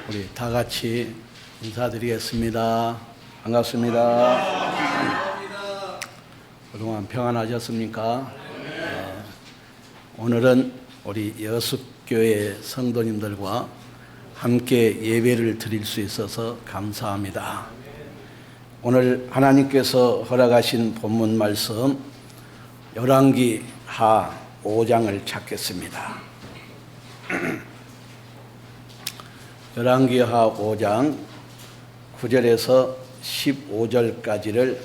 우리 다 같이 인사드리겠습니다. 반갑습니다. 그동안 평안하셨습니까? 오늘은 우리 여숙교회 성도님들과 함께 예배를 드릴 수 있어서 감사합니다. 오늘 하나님께서 허락하신 본문 말씀 열왕기 하 5장을 찾겠습니다. 열왕기 하 5장 9절에서 15절까지를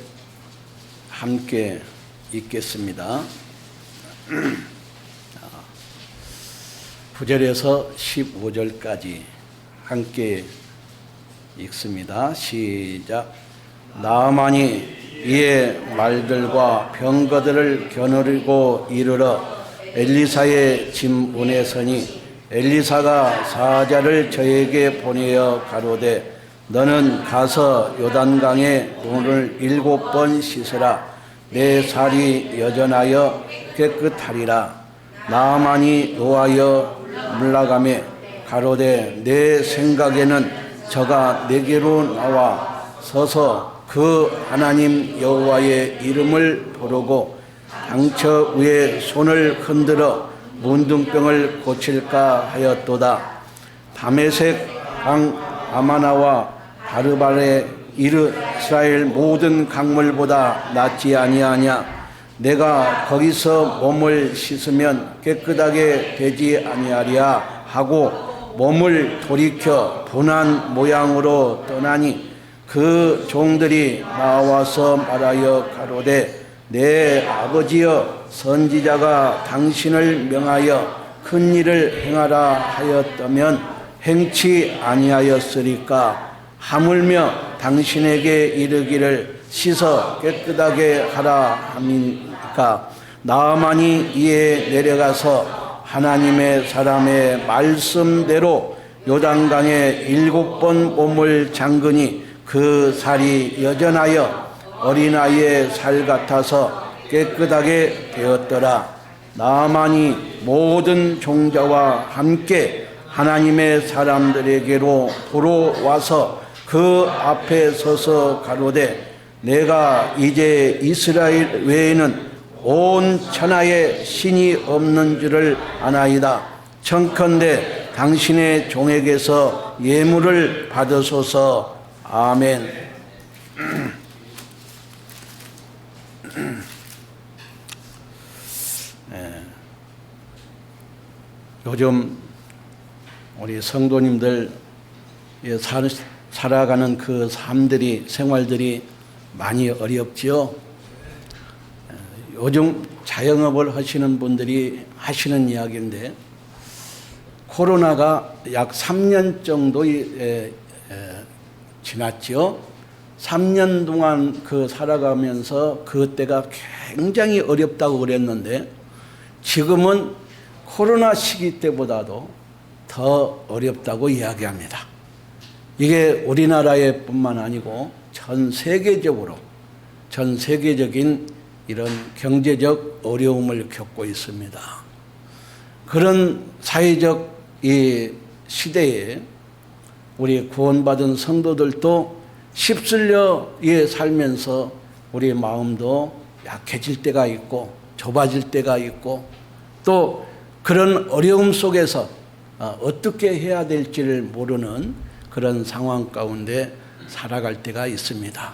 함께 읽겠습니다. 9절에서 15절까지 함께 읽습니다. 시작. 나아만이 이에 말들과 병거들을 겨누르고 이르러 엘리사의 집문에 서니 엘리사가 사자를 저에게 보내어 가로되 너는 가서 요단강에 눈을 7번 씻으라. 내 살이 여전하여 깨끗하리라. 나아만이 노하여 물러가매 가로되 내 생각에는 저가 내게로 나와 서서 그 하나님 여호와의 이름을 부르고 당처 위에 손을 흔들어 문둥병을 고칠까 하였도다. 다메섹 강 아마나와 바르발의 이스라엘 모든 강물보다 낫지 아니하냐. 내가 거기서 몸을 씻으면 깨끗하게 되지 아니하리야 하고 몸을 돌이켜 분한 모양으로 떠나니 그 종들이 나와서 말하여 가로되 내 아버지여 선지자가 당신을 명하여 큰 일을 행하라 하였다면 행치 아니하였으리까. 하물며 당신에게 이르기를 씻어 깨끗하게 하라 함이니까. 나아만이 이에 내려가서 하나님의 사람의 말씀대로 요단강에 7번 몸을 잠그니 그 살이 여전하여 어린아이의 살 같아서 깨끗하게 되었더라. 나아만이 모든 종자와 함께 하나님의 사람들에게로 돌아와서 그 앞에 서서 가로되 내가 이제 이스라엘 외에는 온 천하에 신이 없는 줄을 아나이다. 청컨대 당신의 종에게서 예물을 받으소서. 아멘. 요즘 우리 성도님들 살아가는 그 삶들이, 생활들이 많이 어렵지요. 요즘 자영업을 하시는 분들이 하시는 이야기인데 코로나가 약 3년 정도 지났죠. 3년 동안 살아가면서 그때가 굉장히 어렵다고 그랬는데 지금은 코로나 시기 때보다도 더 어렵다고 이야기합니다. 이게 우리나라에 뿐만 아니고 전 세계적인 이런 경제적 어려움을 겪고 있습니다. 그런 사회적 이 시대에 우리 구원받은 성도들도 휩쓸려 살면서 우리 마음도 약해질 때가 있고 좁아질 때가 있고 또 그런 어려움 속에서 어떻게 해야 될지를 모르는 그런 상황 가운데 살아갈 때가 있습니다.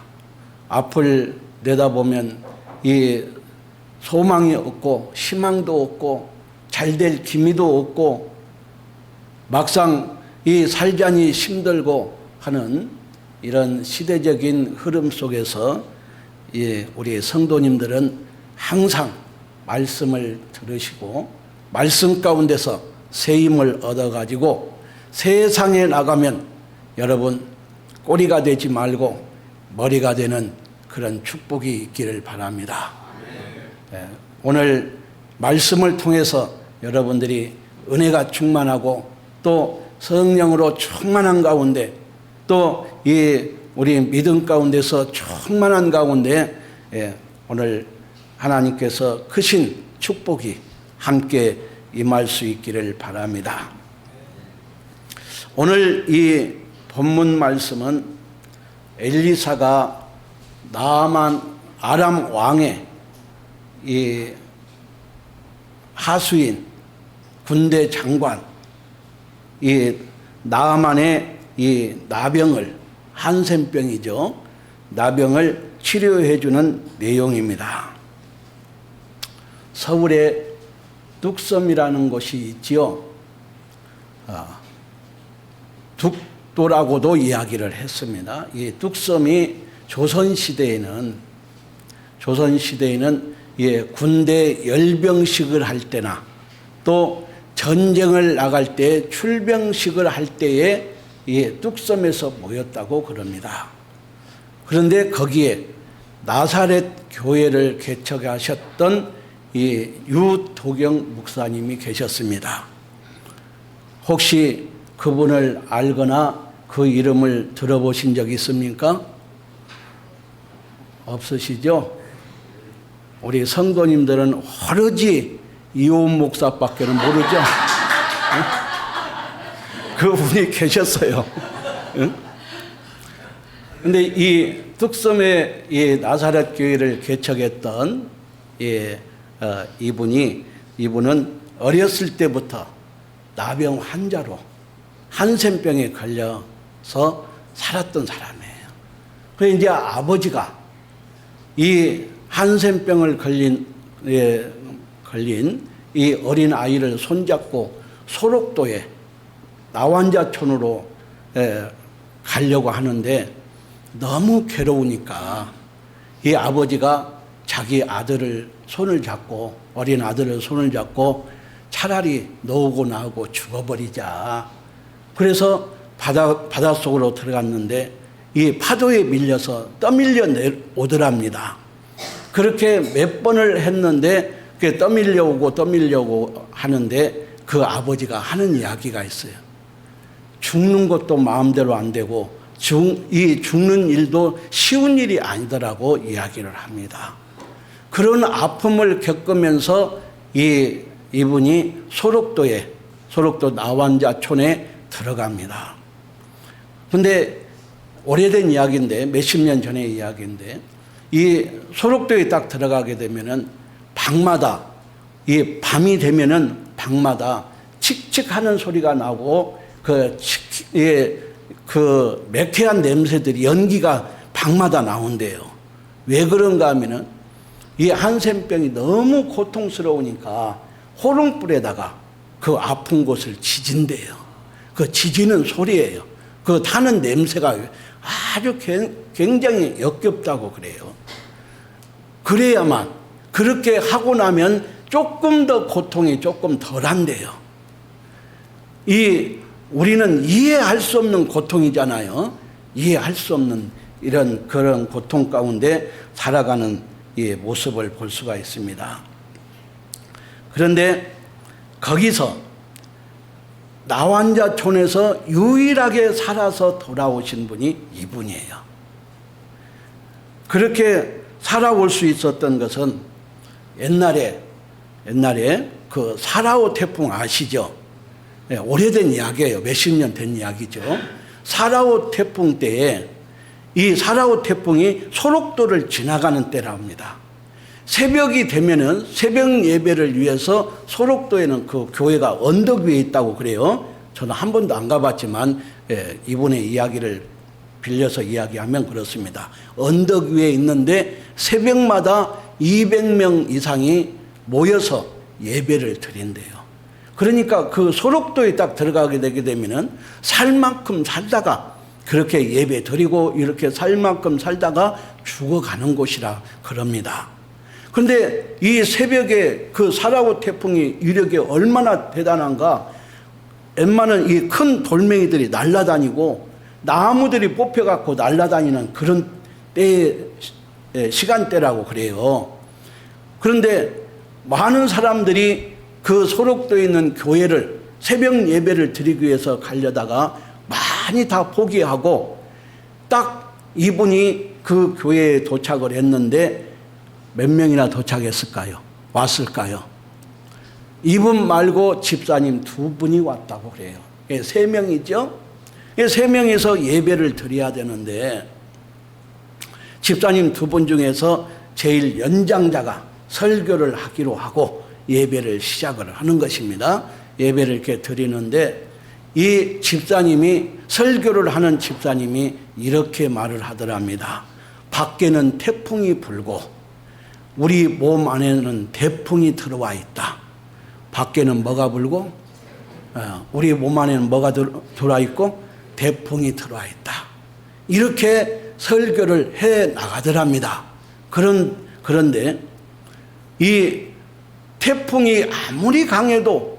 앞을 내다보면 이 소망이 없고 희망도 없고 잘될 기미도 없고 막상 이 살자니 힘들고 하는 이런 시대적인 흐름 속에서 우리 성도님들은 항상 말씀을 들으시고 말씀 가운데서 새 힘을 얻어가지고 세상에 나가면 여러분 꼬리가 되지 말고 머리가 되는 그런 축복이 있기를 바랍니다. 오늘 말씀을 통해서 여러분들이 은혜가 충만하고 또 성령으로 충만한 가운데 또 우리 믿음 가운데서 충만한 가운데 오늘 하나님께서 크신 축복이 함께 임할 수 있기를 바랍니다. 오늘 이 본문 말씀은 엘리사가 나아만 아람 왕의 이 하수인 군대 장관 이 나아만의 이 나병을 한센병이죠. 나병을 치료해 주는 내용입니다. 서울에 뚝섬이라는 곳이 있지요. 뚝도라고도 이야기를 했습니다. 이 뚝섬이 조선시대에는 군대 열병식을 할 때나 또 전쟁을 나갈 때 출병식을 할 때에 이 뚝섬에서 모였다고 그럽니다. 그런데 거기에 나사렛 교회를 개척하셨던 이 유도경 목사님이 계셨습니다. 혹시 그분을 알거나 그 이름을 들어보신 적 있습니까? 없으시죠? 우리 성도님들은 오로지 이호은 목사밖에는 모르죠? 응? 그분이 계셨어요. 그런데 이 뚝섬에 이 나사렛 교회를 개척했던 이분은 어렸을 때부터 나병 환자로 한센병에 걸려서 살았던 사람이에요. 그래서 이제 아버지가 이 한센병을 걸린 이 어린 아이를 손잡고 소록도에 나환자촌으로 가려고 하는데 너무 괴로우니까 이 아버지가 자기 아들을 손을 잡고 어린 아들을 손을 잡고 차라리 너하고 나하고 죽어버리자. 그래서 바닷속으로 들어갔는데 이 파도에 밀려서 떠밀려 오더랍니다. 그렇게 몇 번을 했는데 떠밀려오고 하는데 그 아버지가 하는 이야기가 있어요. 죽는 것도 마음대로 안 되고 이 죽는 일도 쉬운 일이 아니더라고 이야기를 합니다. 그런 아픔을 겪으면서 이분이 소록도 나환자촌에 들어갑니다. 그런데 오래된 이야기인데 몇십 년 전의 이야기인데 이 소록도에 딱 들어가게 되면은 방마다 이 밤이 되면은 방마다 칙칙하는 소리가 나고 그 매캐한 냄새들이 연기가 방마다 나온대요. 왜 그런가 하면은 이 한센병이 너무 고통스러우니까 호롱불에다가 그 아픈 곳을 지진대요. 그 지지는 소리예요. 그 타는 냄새가 아주 굉장히 역겹다고 그래요. 그래야만 그렇게 하고 나면 조금 더 고통이 조금 덜한대요. 우리는 이해할 수 없는 고통이잖아요. 이해할 수 없는 그런 고통 가운데 살아가는 이 모습을 볼 수가 있습니다. 그런데 거기서 나환자촌에서 유일하게 살아서 돌아오신 분이 이분이에요. 그렇게 살아올 수 있었던 것은 옛날에 그 사라오 태풍 아시죠? 네, 오래된 이야기예요. 몇십 년 된 이야기죠. 사라오 태풍 때에 이 사라오 태풍이 소록도를 지나가는 때랍니다. 새벽이 되면은 새벽 예배를 위해서 소록도에는 그 교회가 언덕 위에 있다고 그래요. 저는 한 번도 안 가봤지만 이분의 이야기를 빌려서 이야기하면 그렇습니다. 언덕 위에 있는데 새벽마다 200명 이상이 모여서 예배를 드린대요. 그러니까 그 소록도에 딱 들어가게 되게 되면은 살 만큼 살다가 그렇게 예배 드리고 이렇게 살 만큼 살다가 죽어가는 곳이라 그럽니다. 그런데 이 새벽에 그 사라오 태풍이 위력이 얼마나 대단한가. 웬만한 이 큰 돌멩이들이 날아다니고 나무들이 뽑혀갖고 날아다니는 그런 시간대라고 그래요. 그런데 많은 사람들이 그 소록도에 있는 교회를 새벽 예배를 드리기 위해서 가려다가 많이 다 포기하고 딱 이분이 그 교회에 도착을 했는데 몇 명이나 도착했을까요? 왔을까요? 이분 말고 집사님 두 분이 왔다고 그래요. 3명이죠? 세 명이서 예배를 드려야 되는데 집사님 두 분 중에서 제일 연장자가 설교를 하기로 하고 예배를 시작을 하는 것입니다. 예배를 이렇게 드리는데 이 집사님이 설교를 하는 집사님이 이렇게 말을 하더랍니다. 밖에는 태풍이 불고 우리 몸 안에는 태풍이 들어와 있다. 밖에는 뭐가 불고 우리 몸 안에는 뭐가 들어와 있고 태풍이 들어와 있다. 이렇게 설교를 해 나가더랍니다. 그런데 이 태풍이 아무리 강해도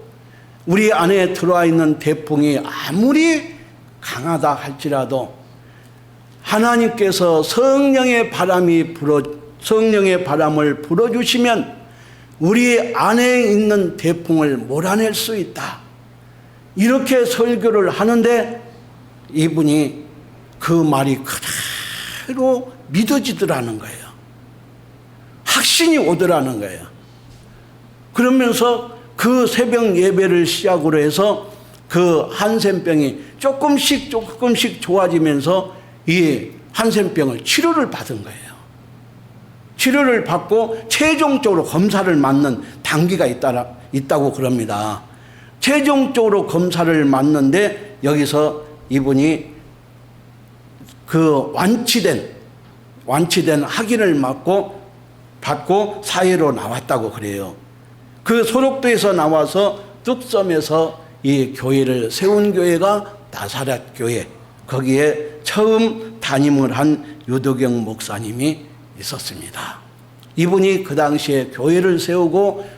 우리 안에 들어와 있는 태풍이 아무리 강하다 할지라도 하나님께서 성령의 바람을 불어주시면 우리 안에 있는 태풍을 몰아낼 수 있다. 이렇게 설교를 하는데 이분이 그 말이 그대로 믿어지더라는 거예요. 확신이 오더라는 거예요. 그러면서 그 새벽 예배를 시작으로 해서 그 한센병이 조금씩 좋아지면서 이 한센병을 치료를 받은 거예요. 치료를 받고 최종적으로 검사를 맞는 단계가 있다고 그럽니다. 최종적으로 검사를 맞는데 여기서 이분이 그 완치된 확인을 받고 사회로 나왔다고 그래요. 그 소록도에서 나와서 뚝섬에서 이 교회를 세운 교회가 나사렛 교회, 거기에 처음 담임을 한 유도경 목사님이 있었습니다. 이분이 그 당시에 교회를 세우고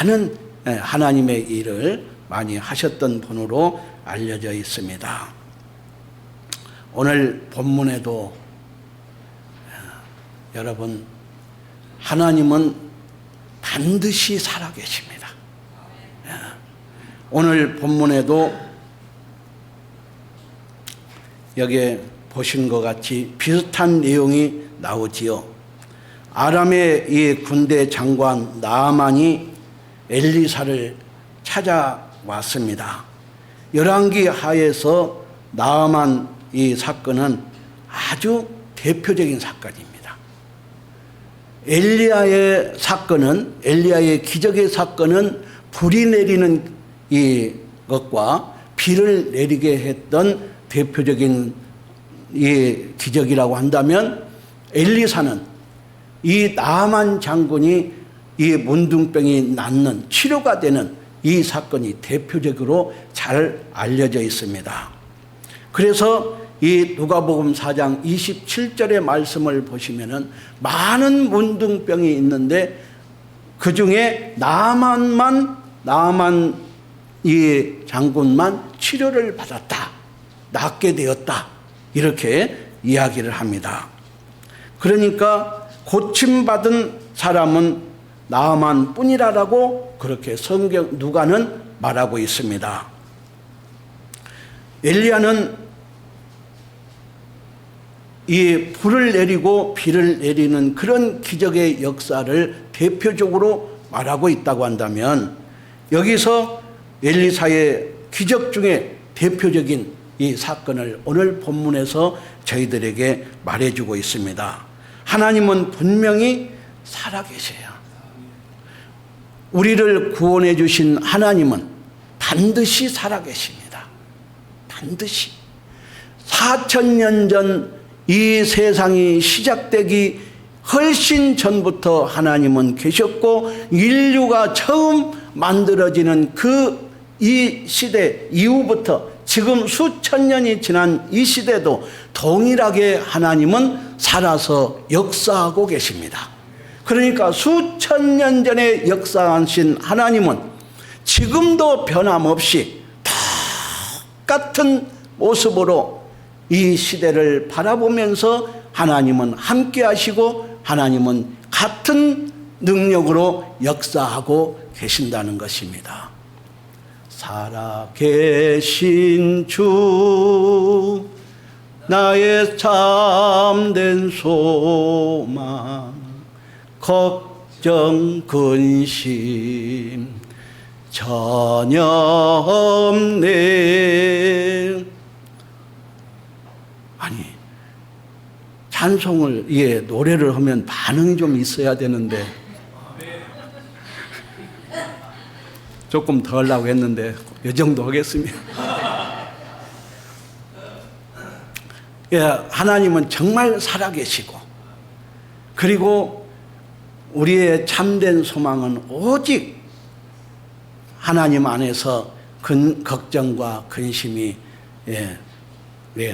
많은 하나님의 일을 많이 하셨던 분으로 알려져 있습니다. 오늘 본문에도 여러분, 하나님은 반드시 살아계십니다. 오늘 본문에도 여기에 보신 것 같이 비슷한 내용이 나오지요. 아람의 이 군대 장관 나아만이 엘리사를 찾아왔습니다. 열왕기 하에서 나아만 이 사건은 아주 대표적인 사건입니다. 엘리야의 기적의 사건은 불이 내리는 이 것과 비를 내리게 했던 대표적인 이 기적이라고 한다면, 엘리사는 이 나아만 장군이 이 문둥병이 낫는 치료가 되는 이 사건이 대표적으로 잘 알려져 있습니다. 그래서 이 누가복음 4장 27절의 말씀을 보시면은 많은 문둥병이 있는데 그 중에 나아만 이 장군만 치료를 받았다, 낫게 되었다, 이렇게 이야기를 합니다. 그러니까 고침받은 사람은 나아만 뿐이라고 그렇게 누가는 말하고 있습니다. 엘리야는 이 불을 내리고 비를 내리는 그런 기적의 역사를 대표적으로 말하고 있다고 한다면, 여기서 엘리사의 기적 중에 대표적인 이 사건을 오늘 본문에서 저희들에게 말해주고 있습니다. 하나님은 분명히 살아계세요. 우리를 구원해 주신 하나님은 반드시 살아계십니다. 반드시. 4000년 전 이 세상이 시작되기 훨씬 전부터 하나님은 계셨고, 인류가 처음 만들어지는 이 시대 이후부터 지금 수천 년이 지난 이 시대도 동일하게 하나님은 살아서 역사하고 계십니다. 그러니까 수천 년 전에 역사하신 하나님은 지금도 변함없이 똑같은 모습으로 이 시대를 바라보면서 하나님은 함께 하시고 하나님은 같은 능력으로 역사하고 계신다는 것입니다. 살아계신 주, 나의 참된 소망, 걱정 근심 전혀 없네. 찬송을, 예, 노래를 하면 반응이 좀 있어야 되는데 조금 더 하려고 했는데 이 정도 하겠습니다. 예, 하나님은 정말 살아계시고, 그리고 우리의 참된 소망은 오직 하나님 안에서 걱정과 근심이,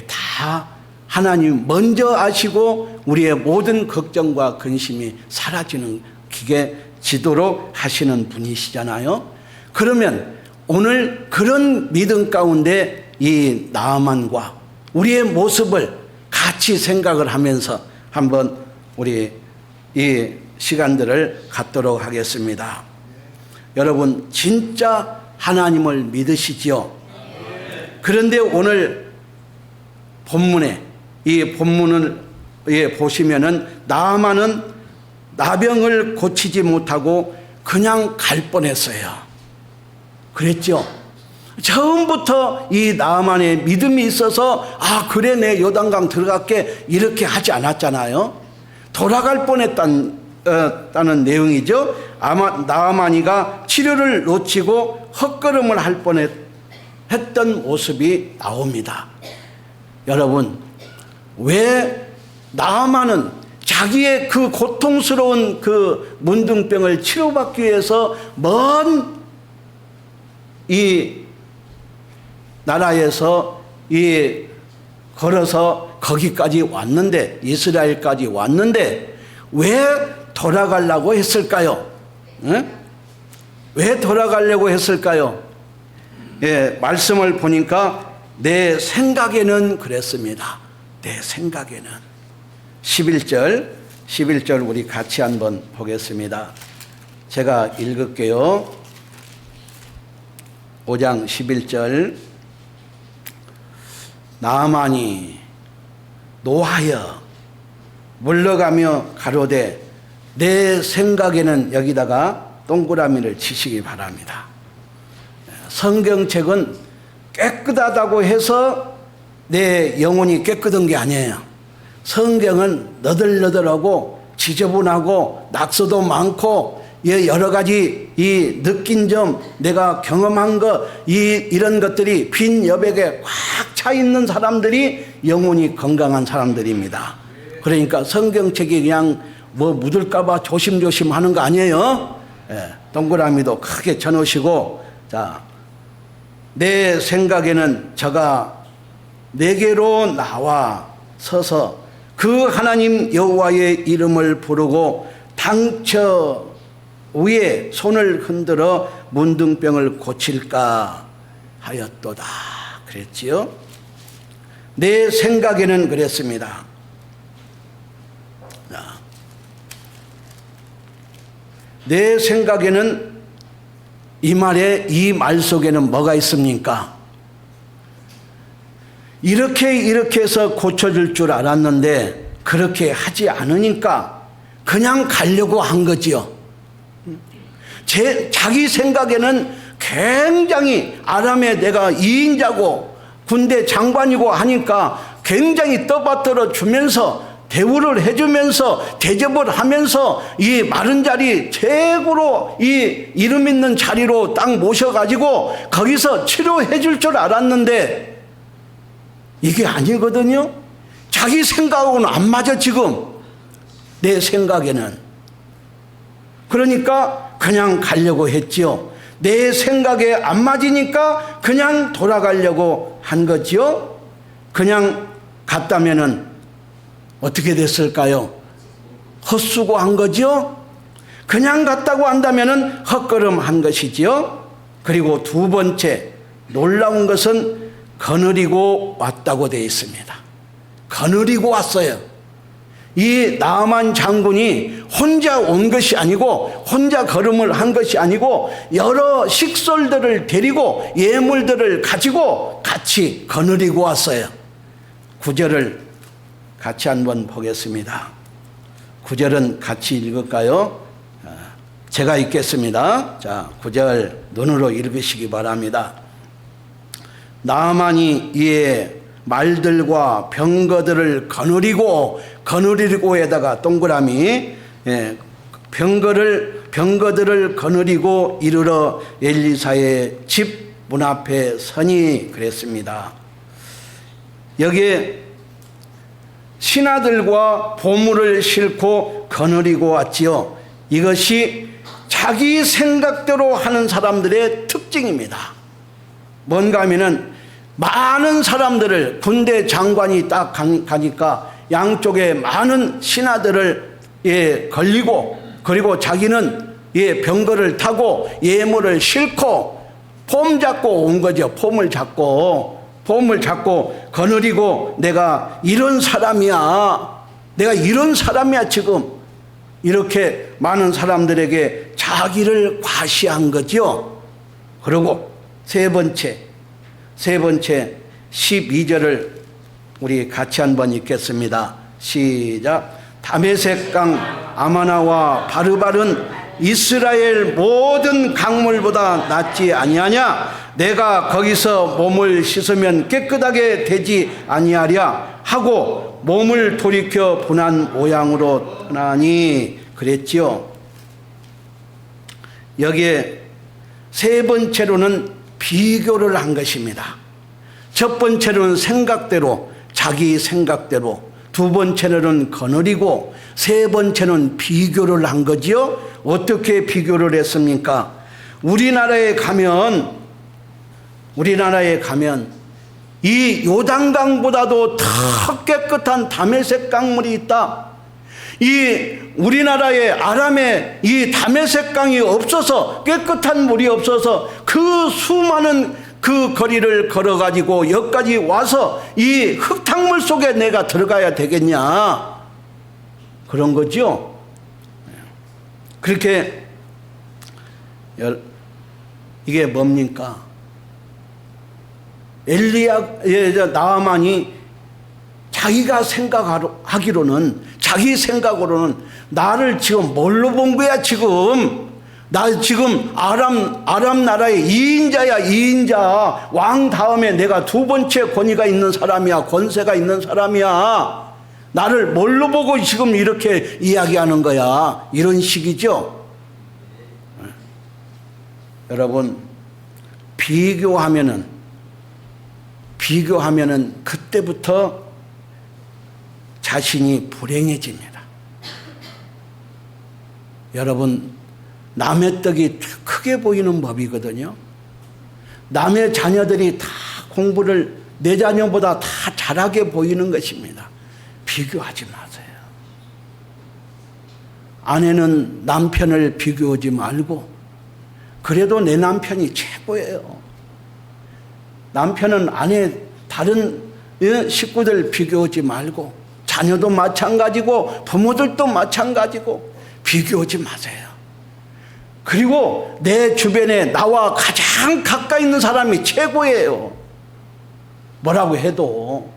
다 하나님 먼저 아시고 우리의 모든 걱정과 근심이 사라지는 기게 지도록 하시는 분이시잖아요. 그러면 오늘 그런 믿음 가운데 이 나아만과 우리의 모습을 같이 생각을 하면서 한번 우리 이 시간들을 갖도록 하겠습니다. 여러분, 진짜 하나님을 믿으시지요? 그런데 오늘 본문에, 이 본문을 보시면은 나아만은 나병을 고치지 못하고 그냥 갈 뻔했어요. 그랬죠? 처음부터 이 나아만의 믿음이 있어서 그래, 내 요단강 들어갈게, 이렇게 하지 않았잖아요. 돌아갈 뻔했다는 내용이죠. 나아만이가 치료를 놓치고 헛걸음을 할 뻔했던 모습이 나옵니다. 여러분, 왜 나아만은 자기의 그 고통스러운 그 문둥병을 치료받기 위해서 먼 이 나라에서 걸어서 거기까지 왔는데, 이스라엘까지 왔는데 왜 돌아가려고 했을까요? 응? 왜 돌아가려고 했을까요? 예, 말씀을 보니까 내 생각에는 그랬습니다. 내 생각에는. 11절 우리 같이 한번 보겠습니다. 제가 읽을게요. 5장 11절. 나아만이 노하여 물러가며 가로되 내 생각에는, 여기다가 동그라미를 치시기 바랍니다. 성경책은 깨끗하다고 해서 내 영혼이 깨끗한 게 아니에요. 성경은 너덜너덜하고 지저분하고 낙서도 많고 여러 가지 이 느낀 점, 내가 경험한 것, 이런 것들이 빈 여백에 꽉 차 있는 사람들이 영혼이 건강한 사람들입니다. 그러니까 성경책이 그냥 뭐 묻을까봐 조심조심 하는 거 아니에요. 예, 동그라미도 크게 쳐놓으시고, 자, 내 생각에는 저가 내게로 나와 서서 그 하나님 여호와의 이름을 부르고 당처 위에 손을 흔들어 문둥병을 고칠까 하였도다. 그랬지요? 내 생각에는 그랬습니다. 내 생각에는, 이 말 속에는 뭐가 있습니까? 이렇게 해서 고쳐질 줄 알았는데 그렇게 하지 않으니까 그냥 가려고 한 거지요. 자기 생각에는 굉장히 아람에 내가 2인자고 군대 장관이고 하니까 굉장히 떠받들어 주면서 대우를 해주면서 대접을 하면서 이 마른 자리 최고로 이 이름 있는 자리로 딱 모셔가지고 거기서 치료해 줄 줄 알았는데 이게 아니거든요. 자기 생각하고는 안 맞아. 지금 내 생각에는. 그러니까 그냥 가려고 했지요. 내 생각에 안 맞으니까 그냥 돌아가려고 한 거지요. 그냥 갔다면은 어떻게 됐을까요? 헛수고한 거죠. 그냥 갔다고 한다면은 헛걸음한 것이지요. 그리고 두 번째 놀라운 것은 거느리고 왔다고 되어 있습니다. 거느리고 왔어요. 이 나아만 장군이 혼자 온 것이 아니고, 혼자 걸음을 한 것이 아니고, 여러 식솔들을 데리고 예물들을 가지고 같이 거느리고 왔어요. 9절을 같이 한번 보겠습니다. 9절은 같이 읽을까요? 제가 읽겠습니다. 자, 9절 눈으로 읽으시기 바랍니다. 나아만이 이에 말들과 병거들을 거느리고에다가 동그라미, 병거들을 거느리고 이르러 엘리사의 집 문 앞에 서니 그랬습니다. 여기에 신하들과 보물을 싣고 거느리고 왔지요. 이것이 자기 생각대로 하는 사람들의 특징입니다. 뭔가 하면은 많은 사람들을, 군대 장관이 딱 가니까 양쪽에 많은 신하들을 걸리고, 그리고 자기는 병거를 타고 예물을 싣고 폼 잡고 온 거죠. 폼을 잡고 거느리고 내가 이런 사람이야 지금, 이렇게 많은 사람들에게 자기를 과시한 거죠. 그리고 세 번째 12절을 우리 같이 한번 읽겠습니다. 시작. 다메섹강 아마나와 바르발은 이스라엘 모든 강물보다 낫지 아니하냐? 내가 거기서 몸을 씻으면 깨끗하게 되지 아니하랴 하고 몸을 돌이켜 분한 모양으로 떠나니 그랬지요. 여기에 세 번째로는 비교를 한 것입니다. 첫 번째로는 생각대로, 자기 생각대로, 두 번째로는 거느리고, 세 번째는 비교를 한 거지요. 어떻게 비교를 했습니까? 우리나라에 가면 이 요단강보다도 더 깨끗한 다메섹 강물이 있다. 이 우리나라의 아람에 이 다메섹 강이 없어서, 깨끗한 물이 없어서 그 수많은 그 거리를 걸어가지고 여기까지 와서 이 흙탕물 속에 내가 들어가야 되겠냐, 그런 거죠. 그렇게 이게 뭡니까? 나아만이 자기가 자기 생각으로는 나를 지금 뭘로 본 거야? 나 지금 아람 나라의 2인자 왕 다음에 내가 두 번째 권위가 있는 사람이야, 권세가 있는 사람이야. 나를 뭘로 보고 지금 이렇게 이야기하는 거야? 이런 식이죠. 여러분, 비교하면은 그때부터 자신이 불행해집니다. 여러분, 남의 떡이 크게 보이는 법이거든요. 남의 자녀들이 다 공부를 내 자녀보다 다 잘하게 보이는 것입니다. 비교하지 마세요. 아내는 남편을 비교하지 말고, 그래도 내 남편이 최고예요. 남편은 아내, 다른 식구들 비교하지 말고, 자녀도 마찬가지고 부모들도 마찬가지고 비교하지 마세요. 그리고 내 주변에 나와 가장 가까이 있는 사람이 최고예요. 뭐라고 해도.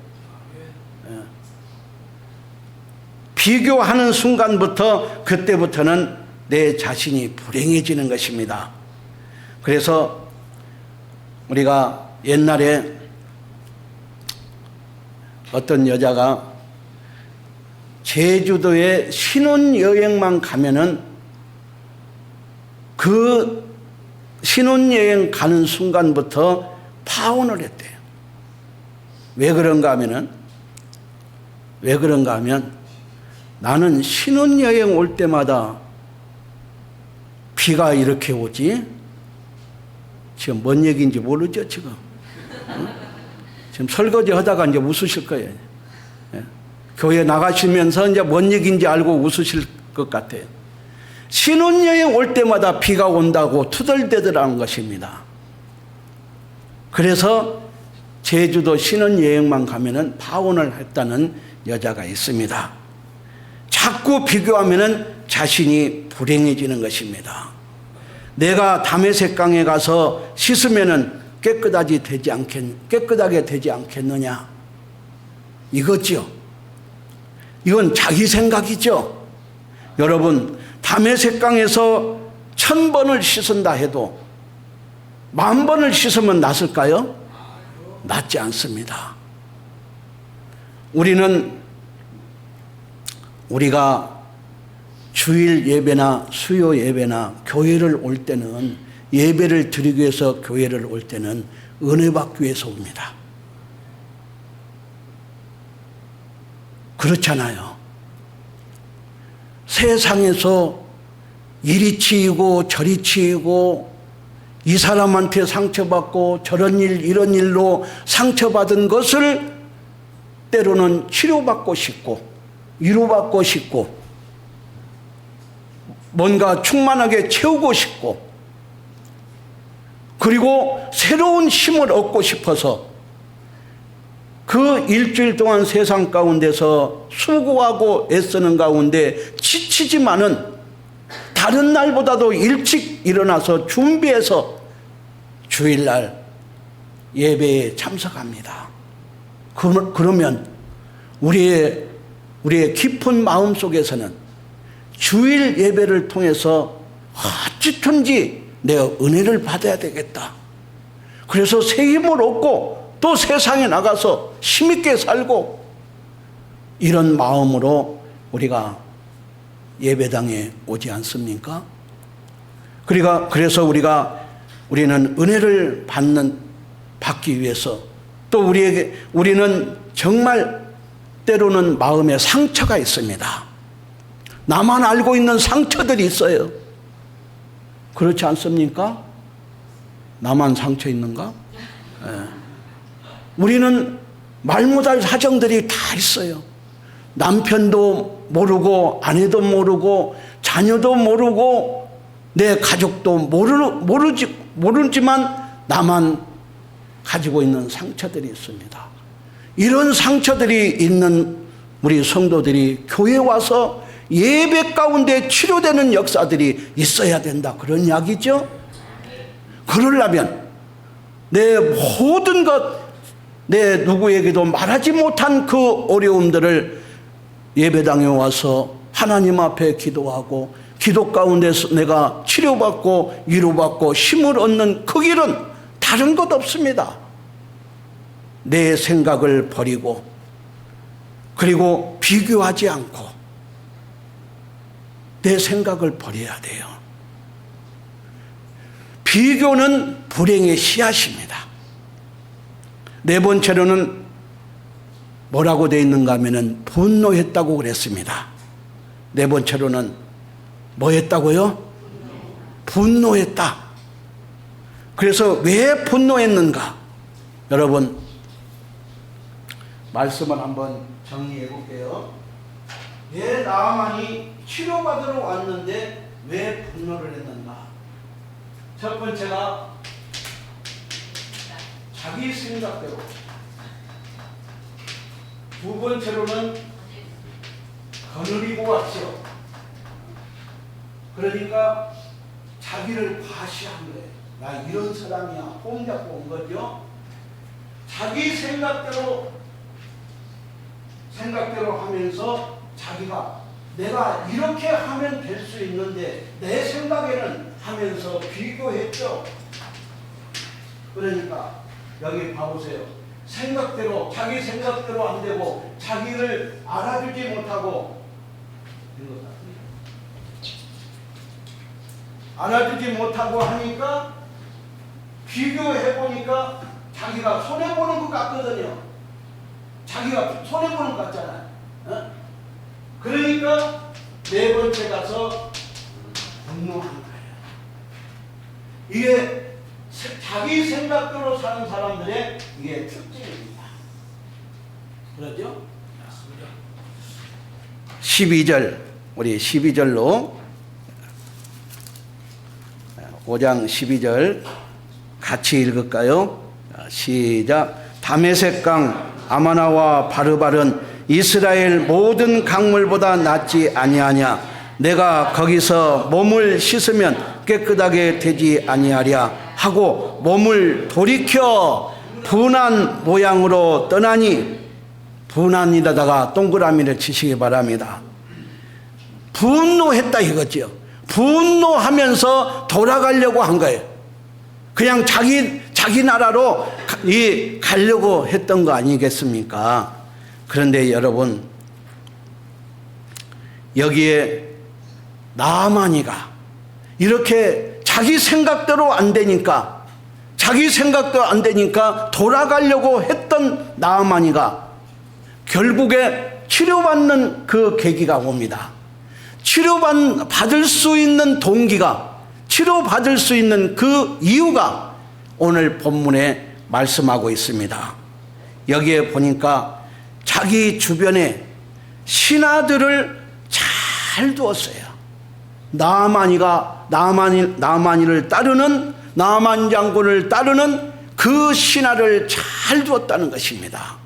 비교하는 순간부터, 그때부터는 내 자신이 불행해지는 것입니다. 그래서 우리가 옛날에 어떤 여자가 제주도에 신혼여행만 가면은 그 신혼여행 가는 순간부터 파혼을 했대요. 왜 그런가 하면 나는 신혼여행 올 때마다 비가 이렇게 오지? 지금 뭔 얘기인지 모르죠, 지금? 지금 설거지 하다가 이제 웃으실 거예요. 교회 나가시면서 이제 뭔 얘기인지 알고 웃으실 것 같아요. 신혼여행 올 때마다 비가 온다고 투덜대더라는 것입니다. 그래서 제주도 신혼여행만 가면은 파혼을 했다는 여자가 있습니다. 자꾸 비교하면은 자신이 불행해지는 것입니다. 내가 다메섹 강에 가서 씻으면은 깨끗하게 되지 않겠느냐, 이거죠. 이건 자기 생각이죠. 여러분, 다메섹 강에서 1000번을 씻은다 해도 10,000번을 씻으면 낫을까요? 낫지 않습니다. 우리가 주일 예배나 수요 예배나 교회를 올 때는, 예배를 드리기 위해서 교회를 올 때는 은혜 받기 위해서 옵니다. 그렇잖아요. 세상에서 이리 치이고 저리 치이고, 이 사람한테 상처받고 저런 일 이런 일로 상처받은 것을 때로는 치료받고 싶고 위로받고 싶고 뭔가 충만하게 채우고 싶고, 그리고 새로운 힘을 얻고 싶어서 그 일주일 동안 세상 가운데서 수고하고 애쓰는 가운데 지치지만은 다른 날보다도 일찍 일어나서 준비해서 주일날 예배에 참석합니다. 그러면 우리의 깊은 마음 속에서는 주일 예배를 통해서 어찌든지 내가 은혜를 받아야 되겠다. 그래서 새 힘을 얻고 또 세상에 나가서 힘있게 살고, 이런 마음으로 우리가 예배당에 오지 않습니까? 그래서 우리는 은혜를 받기 위해서, 또 우리는 정말 때로는 마음에 상처가 있습니다. 나만 알고 있는 상처들이 있어요. 그렇지 않습니까? 나만 상처 있는가? 네. 우리는 말 못할 사정들이 다 있어요. 남편도 모르고 아내도 모르고 자녀도 모르고 내 가족도 모르지만 나만 가지고 있는 상처들이 있습니다. 이런 상처들이 있는 우리 성도들이 교회에 와서 예배 가운데 치료되는 역사들이 있어야 된다, 그런 이야기죠. 그러려면 내 모든 것, 내 누구에게도 말하지 못한 그 어려움들을 예배당에 와서 하나님 앞에 기도하고, 기도 가운데서 내가 치료받고 위로받고 힘을 얻는 그 길은 다른 것 없습니다. 내 생각을 버리고, 그리고 비교하지 않고 내 생각을 버려야 돼요. 비교는 불행의 씨앗입니다. 네 번째로는 뭐라고 되어 있는가 하면은 분노했다고 그랬습니다. 네 번째로는 뭐 했다고요? 분노했다. 그래서 왜 분노했는가? 여러분, 말씀을 한번 정리해 볼게요. 왜 나아만이 치료받으러 왔는데 왜 분노를 했는가? 첫 번째가 자기 생각대로, 두 번째로는 거느리고 왔죠. 그러니까 자기를 과시한 거예요. 나 이런 사람이야, 폼 잡고 온 거죠. 자기 생각대로 하면서 자기가 내가 이렇게 하면 될 수 있는데 내 생각에는 하면서 비교했죠. 그러니까 여기 봐보세요. 자기 생각대로 안 되고 자기를 알아주지 못하고, 알아주지 못하고 하니까 비교해보니까 자기가 손해보는 것 같거든요. 자기가 손해보는 것 같잖아요. 어? 그러니까 네 번째 가서 분노한 거예요. 이게 자기 생각대로 사는 사람들의 이게 특징입니다. 그러죠? 12절, 우리 12절로 5장 12절 같이 읽을까요? 시작. 다메섹강 아마나와 바르발은 이스라엘 모든 강물보다 낫지 아니하냐? 내가 거기서 몸을 씻으면 깨끗하게 되지 아니하랴 하고 몸을 돌이켜 분한 모양으로 떠나니, 분한이다가 동그라미를 치시기 바랍니다. 분노했다 이거죠. 분노하면서 돌아가려고 한 거예요. 그냥 자기 나라로 가려고 했던 거 아니겠습니까? 그런데 여러분, 여기에 나아만이가 이렇게 자기 생각대로 안 되니까 돌아가려고 했던 나아만이가 결국에 치료받는 그 계기가 옵니다. 치료받을 수 있는 동기가, 치료받을 수 있는 그 이유가 오늘 본문에 말씀하고 있습니다. 여기에 보니까 자기 주변에 신하들을 잘 두었어요. 나아만이를 따르는, 나아만 장군을 따르는 그 신하를 잘 두었다는 것입니다.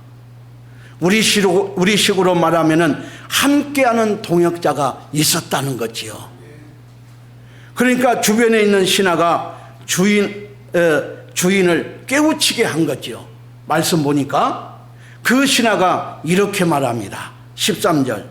우리식으로 말하면은 함께하는 동역자가 있었다는 거지요. 그러니까 주변에 있는 신하가 주인을 깨우치게 한 거지요. 말씀 보니까 그 신하가 이렇게 말합니다. 13절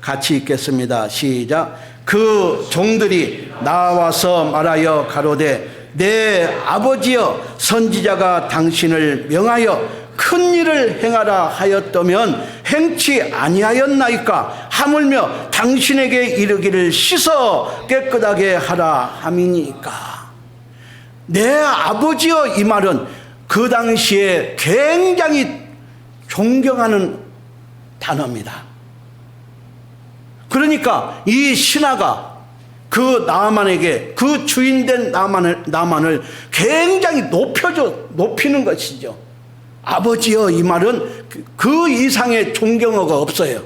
같이 읽겠습니다. 시작. 그 종들이 나와서 말하여 가로되 내 아버지여, 선지자가 당신을 명하여 큰 일을 행하라 하였다면 행치 아니하였나이까? 하물며 당신에게 이르기를 씻어 깨끗하게 하라 함이니까. 내 아버지여, 이 말은 그 당시에 굉장히 존경하는 단어입니다. 그러니까 이 신하가 그 나아만에게, 그 주인된 나아만을 굉장히 높이는 것이죠. 아버지여, 이 말은 그 이상의 존경어가 없어요.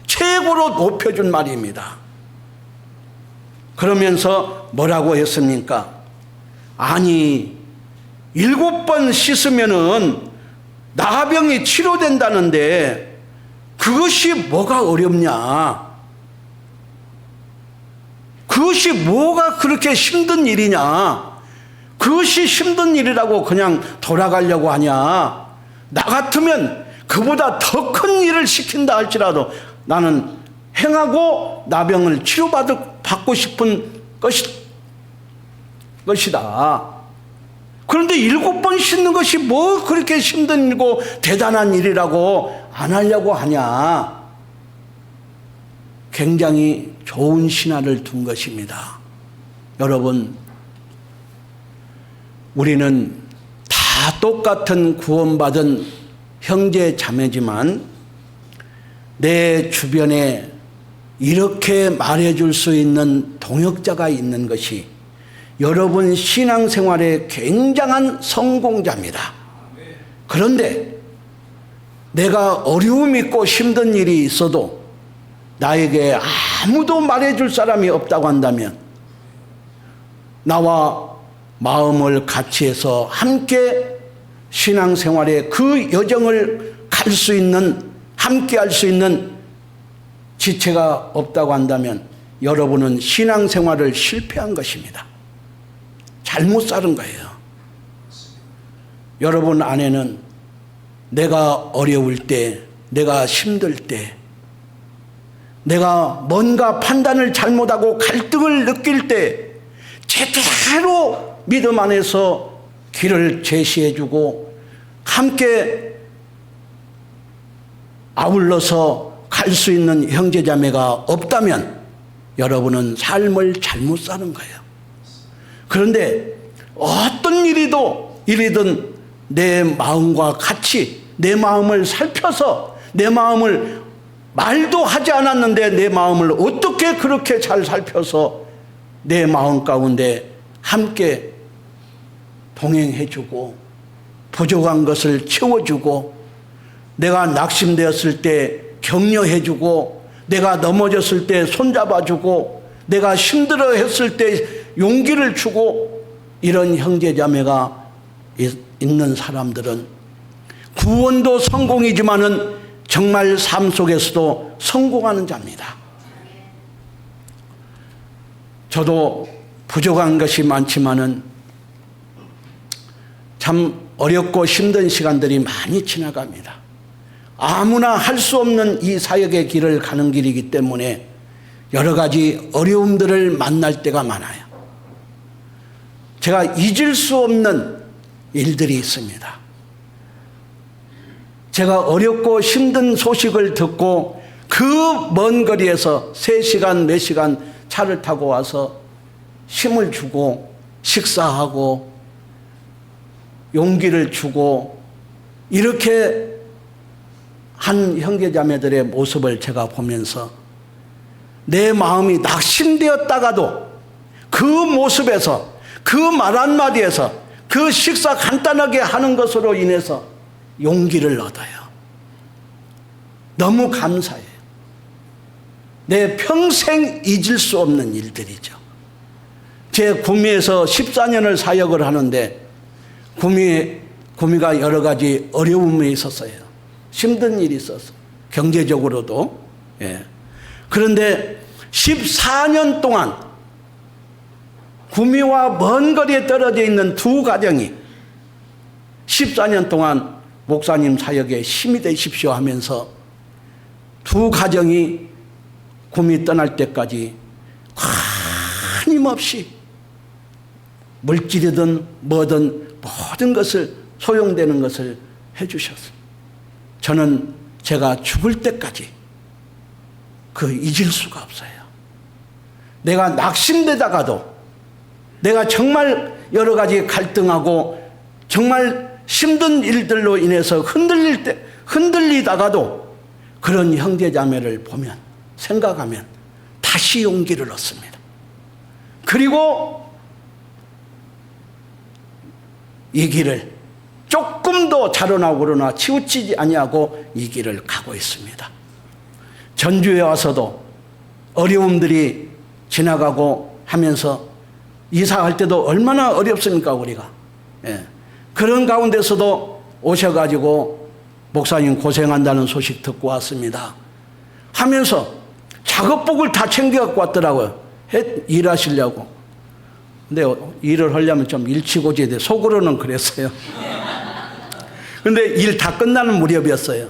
최고로 높여준 말입니다. 그러면서 뭐라고 했습니까? 아니, 7번 씻으면은 나병이 치료된다는데 그것이 뭐가 어렵냐? 그것이 뭐가 그렇게 힘든 일이냐? 그것이 힘든 일이라고 그냥 돌아가려고 하냐? 나 같으면 그보다 더 큰 일을 시킨다 할지라도 나는 행하고 나병을 치료받고 싶은 것이다. 그런데 7번 씻는 것이 뭐 그렇게 힘든 일고 대단한 일이라고 안 하려고 하냐? 굉장히 좋은 신하를 둔 것입니다. 여러분, 우리는 다 똑같은 구원받은 형제 자매지만 내 주변에 이렇게 말해줄 수 있는 동역자가 있는 것이 여러분 신앙생활의 굉장한 성공자입니다. 그런데 내가 어려움 있고 힘든 일이 있어도 나에게 아무도 말해줄 사람이 없다고 한다면 나와 마음을 같이 해서 함께 신앙생활의 그 여정을 갈 수 있는, 함께 할 수 있는 지체가 없다고 한다면 여러분은 신앙생활을 실패한 것입니다. 잘못 살은 거예요. 여러분 안에는 내가 어려울 때, 내가 힘들 때, 내가 뭔가 판단을 잘못하고 갈등을 느낄 때 제대로 믿음 안에서 길을 제시해주고 함께 아울러서 갈 수 있는 형제자매가 없다면 여러분은 삶을 잘못 사는 거예요. 그런데 어떤 일이든 내 마음과 같이 내 마음을 살펴서 내 마음을 말도 하지 않았는데 내 마음을 어떻게 그렇게 잘 살펴서 내 마음 가운데 함께 동행해주고 부족한 것을 채워주고 내가 낙심되었을 때 격려해주고 내가 넘어졌을 때 손잡아주고 내가 힘들어했을 때 용기를 주고 이런 형제자매가 있는 사람들은 구원도 성공이지만은 정말 삶 속에서도 성공하는 자입니다. 저도 부족한 것이 많지만은 참 어렵고 힘든 시간들이 많이 지나갑니다. 아무나 할 수 없는 이 사역의 길을 가는 길이기 때문에 여러 가지 어려움들을 만날 때가 많아요. 제가 잊을 수 없는 일들이 있습니다. 제가 어렵고 힘든 소식을 듣고 그 먼 거리에서 3시간, 4시간 차를 타고 와서 힘을 주고 식사하고 용기를 주고 이렇게 한 형제자매들의 모습을 제가 보면서 내 마음이 낙심되었다가도 그 모습에서 그 말 한마디에서 그 식사 간단하게 하는 것으로 인해서 용기를 얻어요. 너무 감사해요. 내 평생 잊을 수 없는 일들이죠. 제 구미에서 14년을 사역을 하는데 구미가 여러 가지 어려움이 있었어요. 힘든 일이 있었어요. 경제적으로도. 예. 그런데 14년 동안 구미와 먼 거리에 떨어져 있는 두 가정이 14년 동안 목사님 사역에 힘이 되십시오 하면서 두 가정이 구미 떠날 때까지 끊임없이 물질이든 뭐든 모든 것을 소용되는 것을 해주셨어요. 저는 제가 죽을 때까지 잊을 수가 없어요. 내가 낙심되다가도 내가 정말 여러 가지 갈등하고 정말 힘든 일들로 인해서 흔들리다가도 그런 형제자매를 보면 생각하면 다시 용기를 얻습니다. 그리고 이 길을 조금도 자로나 우러나 치우치지 아니하고 이 길을 가고 있습니다. 전주에 와서도 어려움들이 지나가고 하면서 이사할 때도 얼마나 어렵습니까 우리가. 예. 그런 가운데서도 오셔가지고 목사님 고생한다는 소식 듣고 왔습니다 하면서 작업복을 다 챙겨갖고 왔더라고요. 일하시려고. 근데 일을 하려면 좀 일치고지해야 돼. 속으로는 그랬어요. 근데 일 다 끝나는 무렵이었어요.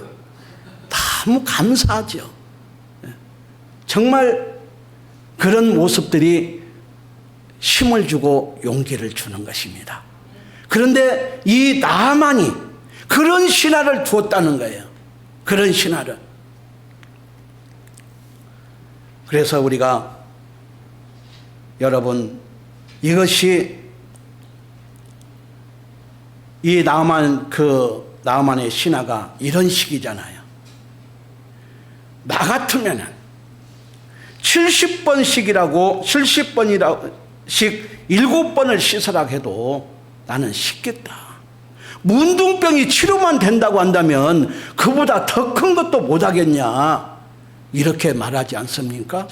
너무 감사하죠. 정말 그런 모습들이 힘을 주고 용기를 주는 것입니다. 그런데 이 나만이 그런 신화를 두었다는 거예요. 그런 신화를. 그래서 우리가 여러분 이것이 이 나만의 신화가 이런 식이잖아요. 나 같으면은 70번씩이라고 70번씩 7번을 씻으라 해도 나는 씻겠다. 문둥병이 치료만 된다고 한다면 그보다 더 큰 것도 못하겠냐 이렇게 말하지 않습니까?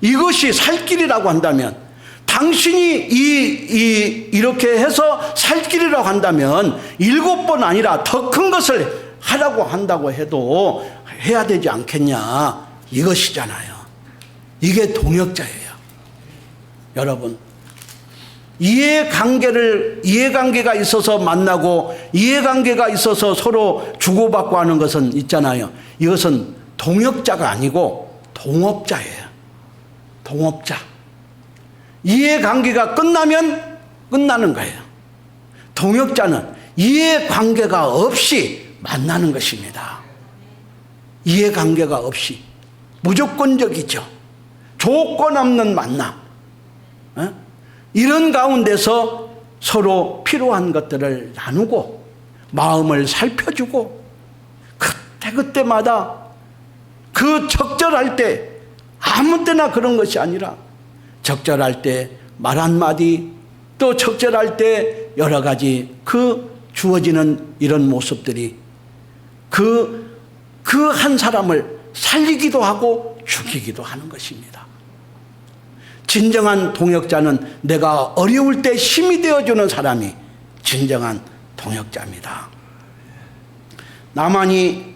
이것이 살 길이라고 한다면 당신이 이렇게 해서 살 길이라고 한다면 7번 아니라 더 큰 것을 하라고 한다고 해도 해야 되지 않겠냐 이것이잖아요. 이게 동역자예요. 여러분 이해관계가 있어서 만나고 이해관계가 있어서 서로 주고받고 하는 것은 있잖아요. 이것은 동역자가 아니고 동업자예요. 동업자. 이해관계가 끝나면 끝나는 거예요. 동역자는 이해관계가 없이 만나는 것입니다. 이해관계가 없이 무조건적이죠. 조건 없는 만남. 이런 가운데서 서로 필요한 것들을 나누고 마음을 살펴주고 그때마다 그 적절할 때 아무 때나 그런 것이 아니라 적절할 때 말 한마디 또 적절할 때 여러 가지 주어지는 이런 모습들이 그 한 사람을 살리기도 하고 죽이기도 하는 것입니다. 진정한 동역자는 내가 어려울 때 힘이 되어주는 사람이 진정한 동역자입니다. 나만이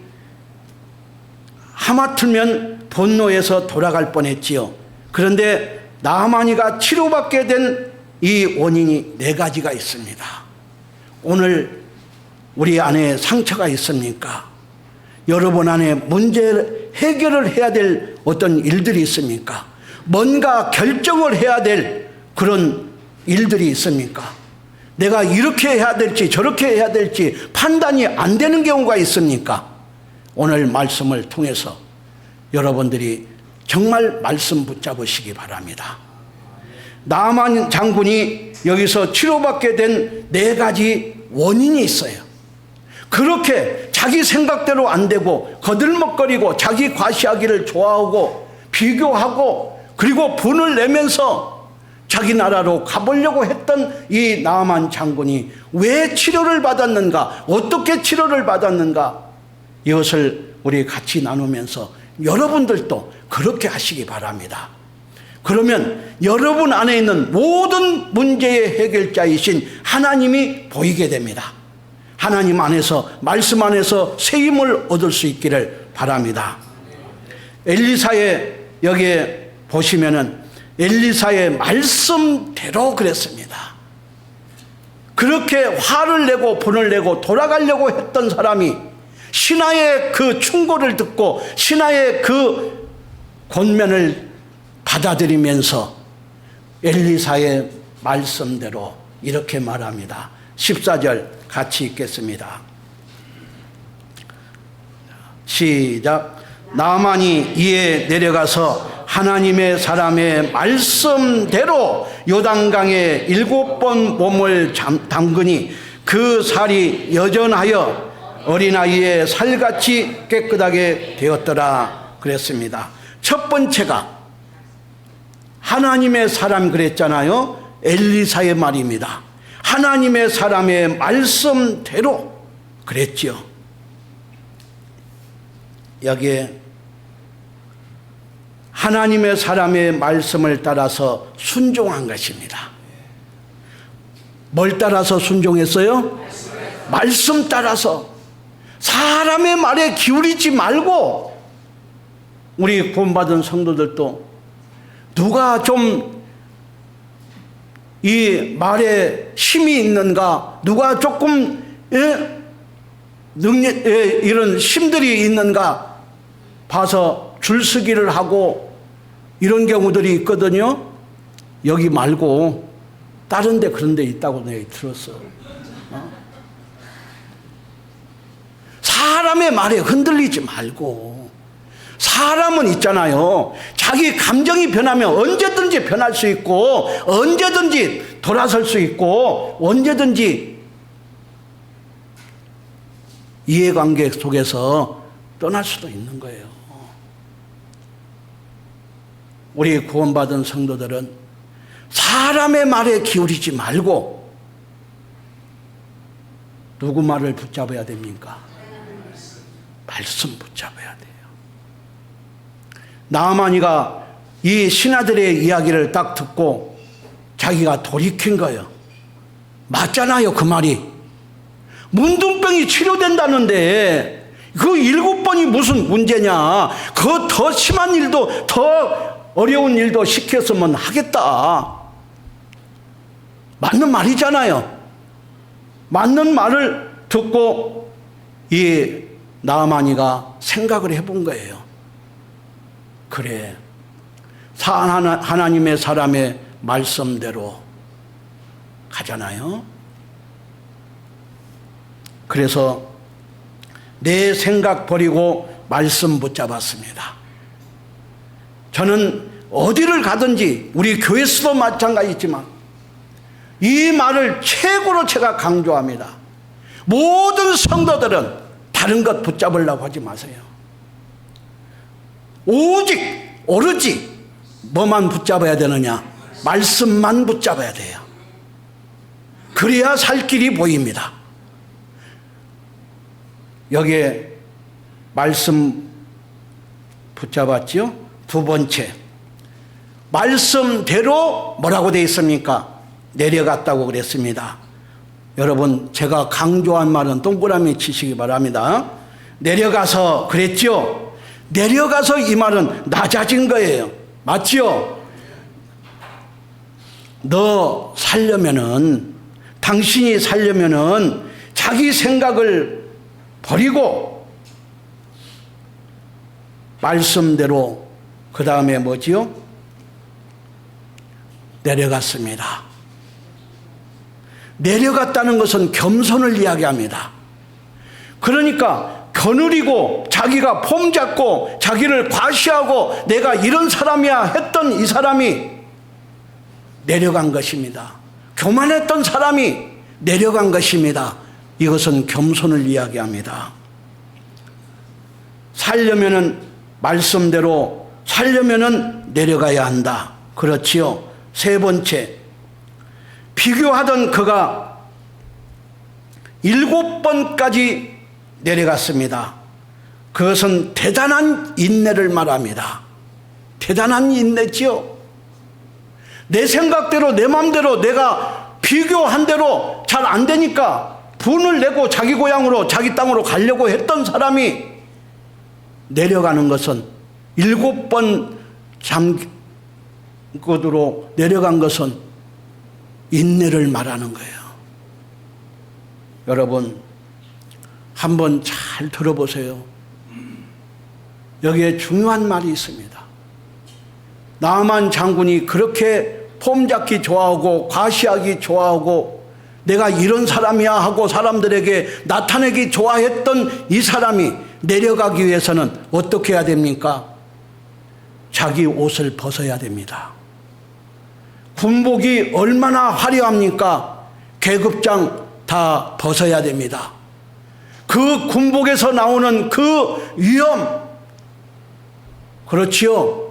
하마터면 분노해서 돌아갈 뻔했지요. 그런데 나만이가 치료받게 된 이 원인이 4가지가 있습니다. 오늘 우리 안에 상처가 있습니까? 여러분 안에 문제 해결을 해야 될 어떤 일들이 있습니까? 뭔가 결정을 해야 될 그런 일들이 있습니까? 내가 이렇게 해야 될지 저렇게 해야 될지 판단이 안 되는 경우가 있습니까? 오늘 말씀을 통해서 여러분들이 정말 말씀 붙잡으시기 바랍니다. 나만 장군이 여기서 치료받게 된 4가지 원인이 있어요. 그렇게 자기 생각대로 안 되고 거들먹거리고 자기 과시하기를 좋아하고 비교하고 그리고 분을 내면서 자기 나라로 가보려고 했던 이 나아만 장군이 왜 치료를 받았는가, 어떻게 치료를 받았는가, 이것을 우리 같이 나누면서 여러분들도 그렇게 하시기 바랍니다. 그러면 여러분 안에 있는 모든 문제의 해결자이신 하나님이 보이게 됩니다. 하나님 안에서, 말씀 안에서 새 힘을 얻을 수 있기를 바랍니다. 엘리사의 여기에 보시면은 엘리사의 말씀대로 그랬습니다. 그렇게 화를 내고 분을 내고 돌아가려고 했던 사람이 신하의 그 충고를 듣고 신하의 그 권면을 받아들이면서 엘리사의 말씀대로 이렇게 말합니다. 14절 같이 읽겠습니다. 시작. 나아만이 이에 내려가서 하나님의 사람의 말씀대로 요단강에 7번 몸을 담그니 그 살이 여전하여 어린아이의 살같이 깨끗하게 되었더라 그랬습니다. 첫 번째가 하나님의 사람 그랬잖아요. 엘리사의 말입니다. 하나님의 사람의 말씀대로 그랬죠. 여기에 하나님의 사람의 말씀을 따라서 순종한 것입니다. 뭘 따라서 순종했어요? 말씀 따라서. 사람의 말에 기울이지 말고, 우리 구원받은 성도들도 누가 좀 이 말에 힘이 있는가, 누가 조금 이런 힘들이 있는가 봐서 줄서기를 하고 이런 경우들이 있거든요. 여기 말고 다른 데 그런 데 있다고 내가 들었어. 사람의 말에 흔들리지 말고, 사람은 있잖아요. 자기 감정이 변하면 언제든지 변할 수 있고 언제든지 돌아설 수 있고 언제든지 이해관계 속에서 떠날 수도 있는 거예요. 우리 구원받은 성도들은 사람의 말에 기울이지 말고 누구 말을 붙잡아야 됩니까? 말씀 붙잡아야 돼요. 나아만이가 이 신하들의 이야기를 딱 듣고 자기가 돌이킨 거예요. 맞잖아요, 그 말이. 문둥병이 치료된다는데 그 7번이 무슨 문제냐. 그 더 심한 일도, 더 어려운 일도 시켰으면 하겠다. 맞는 말이잖아요. 맞는 말을 듣고 이 나아만이가 생각을 해본 거예요. 그래, 하나님의 사람의 말씀대로 가잖아요. 그래서 내 생각 버리고 말씀 붙잡았습니다. 저는 어디를 가든지 우리 교회에서도 마찬가지지만 이 말을 최고로 제가 강조합니다. 모든 성도들은 다른 것 붙잡으려고 하지 마세요. 오로지 뭐만 붙잡아야 되느냐? 말씀만 붙잡아야 돼요. 그래야 살 길이 보입니다. 여기에 말씀 붙잡았죠? 두 번째, 말씀대로 뭐라고 되어 있습니까? 내려갔다고 그랬습니다. 여러분, 제가 강조한 말은 동그라미 치시기 바랍니다. 내려가서 그랬죠? 내려가서 이 말은 낮아진 거예요. 맞죠? 너 살려면은, 당신이 살려면은 자기 생각을 버리고 말씀대로 그 다음에 뭐지요? 내려갔습니다. 내려갔다는 것은 겸손을 이야기합니다. 그러니까 거느리고 자기가 폼 잡고 자기를 과시하고 내가 이런 사람이야 했던 이 사람이 내려간 것입니다. 교만했던 사람이 내려간 것입니다. 이것은 겸손을 이야기합니다. 살려면은 말씀대로 살려면은 내려가야 한다. 그렇지요. 세 번째, 비교하던 그가 7번까지 내려갔습니다. 그것은 대단한 인내를 말합니다. 대단한 인내지요. 내 생각대로 내 마음대로 내가 비교한 대로 잘 안 되니까 분을 내고 자기 고향으로 자기 땅으로 가려고 했던 사람이 내려가는 것은 7번 잠그도록 내려간 것은 인내를 말하는 거예요. 여러분 한번 잘 들어보세요. 여기에 중요한 말이 있습니다. 나아만 장군이 그렇게 폼 잡기 좋아하고 과시하기 좋아하고 내가 이런 사람이야 하고 사람들에게 나타내기 좋아했던 이 사람이 내려가기 위해서는 어떻게 해야 됩니까? 자기 옷을 벗어야 됩니다. 군복이 얼마나 화려합니까? 계급장 다 벗어야 됩니다. 그 군복에서 나오는 그 위엄, 그렇지요?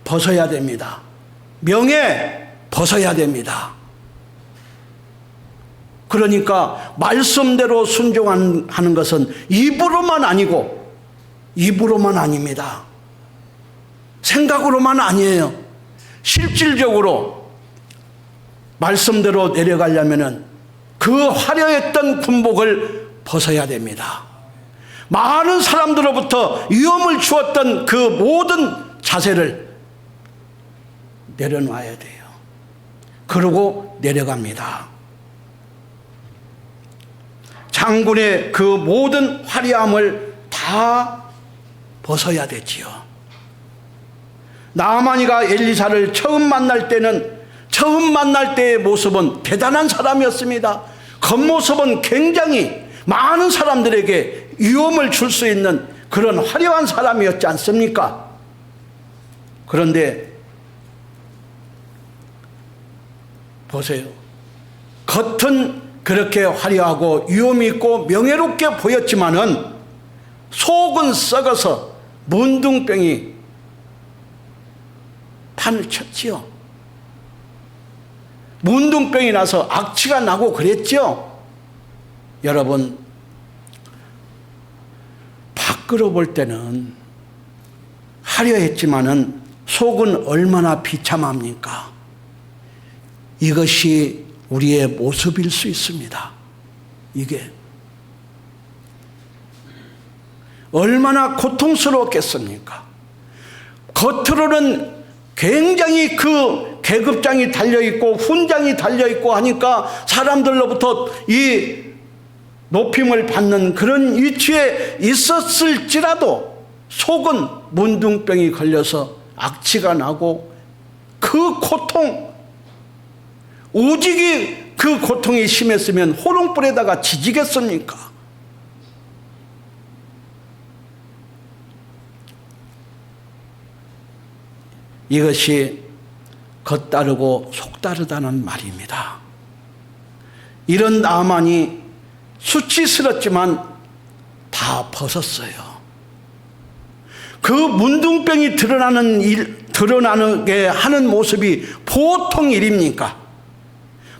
벗어야 됩니다. 명예 벗어야 됩니다. 그러니까 말씀대로 순종하는 것은 입으로만 아니고 입으로만 아닙니다. 생각으로만 아니에요. 실질적으로 말씀대로 내려가려면은 그 화려했던 군복을 벗어야 됩니다. 많은 사람들로부터 위험을 주었던 그 모든 자세를 내려놔야 돼요. 그러고 내려갑니다. 장군의 그 모든 화려함을 다 벗어야 되지요. 나아만이가 엘리사를 처음 만날 때의 모습은 대단한 사람이었습니다. 겉모습은 굉장히 많은 사람들에게 위험을 줄 수 있는 그런 화려한 사람이었지 않습니까? 그런데 보세요. 겉은 그렇게 화려하고 위험 있고 명예롭게 보였지만은 속은 썩어서 문둥병이 판을 쳤지요. 문둥병이 나서 악취가 나고 그랬죠. 여러분, 밖으로 볼 때는 화려했지만은 속은 얼마나 비참합니까? 이것이 우리의 모습일 수 있습니다. 이게 얼마나 고통스러웠겠습니까? 겉으로는 굉장히 그 계급장이 달려있고 훈장이 달려있고 하니까 사람들로부터 이 높임을 받는 그런 위치에 있었을지라도 속은 문둥병이 걸려서 악취가 나고 그 고통, 오직이 그 고통이 심했으면 호롱불에다가 지지겠습니까? 이것이 겉다르고 속다르다는 말입니다. 이런 나만이 수치스럽지만 다 벗었어요. 그 문둥병이 드러나게 하는 모습이 보통 일입니까?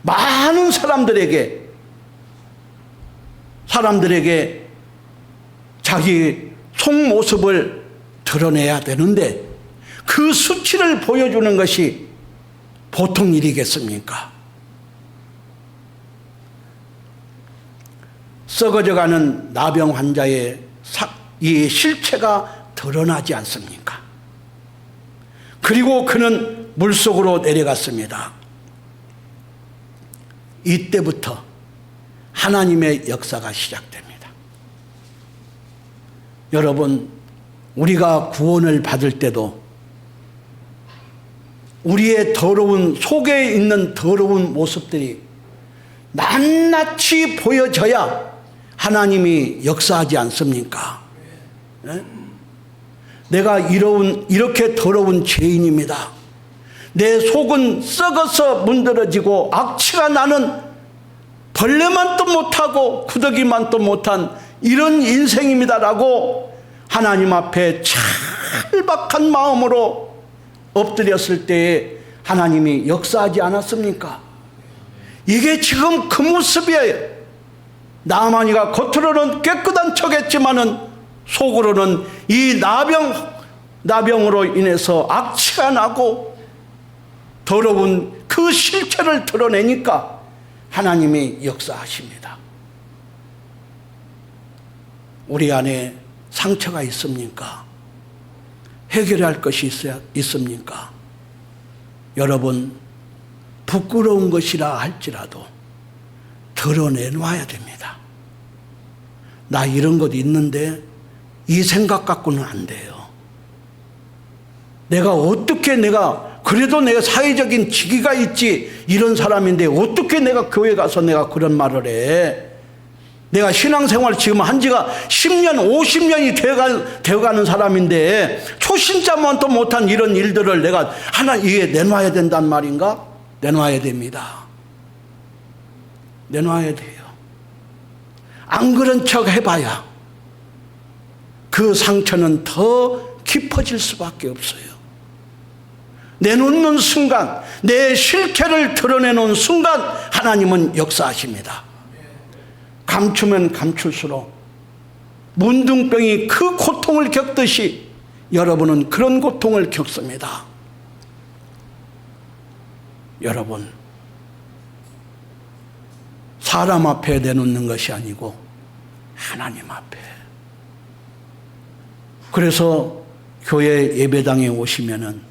많은 사람들에게 자기 속모습을 드러내야 되는데 그 수치를 보여주는 것이 보통 일이겠습니까? 썩어져가는 나병 환자의 이 실체가 드러나지 않습니까? 그리고 그는 물속으로 내려갔습니다. 이때부터 하나님의 역사가 시작됩니다. 여러분, 우리가 구원을 받을 때도 우리의 더러운 속에 있는 더러운 모습들이 낱낱이 보여져야 하나님이 역사하지 않습니까? 네? 내가 이렇게 더러운 죄인입니다. 내 속은 썩어서 문드러지고 악취가 나는 벌레만도 못하고 구더기만도 못한 이런 인생입니다라고 하나님 앞에 찰박한 마음으로 엎드렸을 때에 하나님이 역사하지 않았습니까? 이게 지금 그 모습이에요. 나아만이가 겉으로는 깨끗한 척했지만은 속으로는 이 나병으로 인해서 악취가 나고 더러운 그 실체를 드러내니까 하나님이 역사하십니다. 우리 안에 상처가 있습니까? 해결할 것이 있습니까? 여러분, 부끄러운 것이라 할지라도 드러내놔야 됩니다. 나 이런 것 있는데 이 생각 갖고는 안 돼요. 그래도 내가 사회적인 직위가 있지, 이런 사람인데 어떻게 내가 교회 가서 내가 그런 말을 해? 내가 신앙생활 지금 한 지가 10년, 50년이 되어가는 사람인데 초신자만도 못한 이런 일들을 내가 이게 내놔야 된단 말인가? 내놔야 됩니다. 내놔야 돼요. 안 그런 척 해봐야 그 상처는 더 깊어질 수밖에 없어요. 내놓는 순간, 내 실체를 드러내는 순간 하나님은 역사하십니다. 감추면 감출수록 문둥병이 그 고통을 겪듯이 여러분은 그런 고통을 겪습니다. 여러분, 사람 앞에 내놓는 것이 아니고 하나님 앞에. 그래서 교회 예배당에 오시면은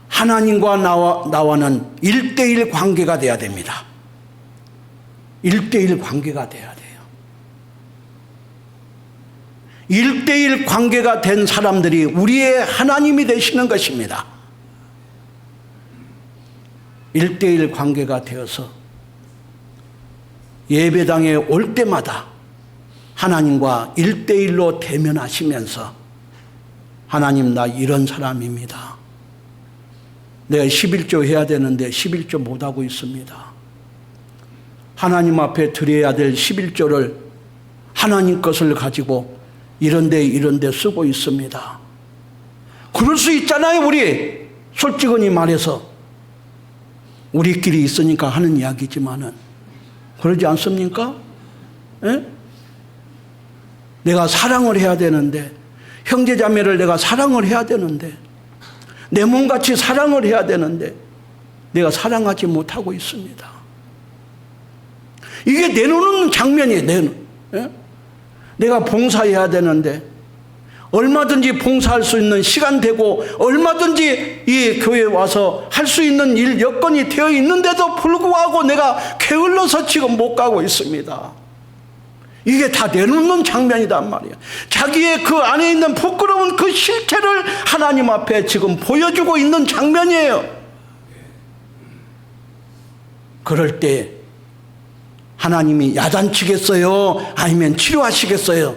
하나님과 나와는 1:1 관계가 돼야 됩니다. 1:1 관계가 돼야 돼요. 1:1 관계가 된 사람들이 우리의 하나님이 되시는 것입니다. 1:1 관계가 되어서 예배당에 올 때마다 하나님과 1:1로 대면하시면서 하나님, 나 이런 사람입니다. 내가 11조 해야 되는데 11조 못하고 있습니다. 하나님 앞에 드려야 될 11조를 하나님 것을 가지고 이런데 쓰고 있습니다. 그럴 수 있잖아요. 우리 솔직히 말해서 우리끼리 있으니까 하는 이야기지만은 그러지 않습니까? 에? 내가 사랑을 해야 되는데, 형제자매를 내가 사랑을 해야 되는데, 내 몸같이 사랑을 해야 되는데 내가 사랑하지 못하고 있습니다. 이게 내놓는 장면이에요. 내가 봉사해야 되는데 얼마든지 봉사할 수 있는 시간 되고 얼마든지 이 교회에 와서 할 수 있는 일 여건이 되어 있는데도 불구하고 내가 게을러서 지금 못 가고 있습니다. 이게 다 내놓는 장면이란 말이에요. 자기의 그 안에 있는 부끄러운 그 실체를 하나님 앞에 지금 보여주고 있는 장면이에요. 그럴 때 하나님이 야단치겠어요? 아니면 치료하시겠어요?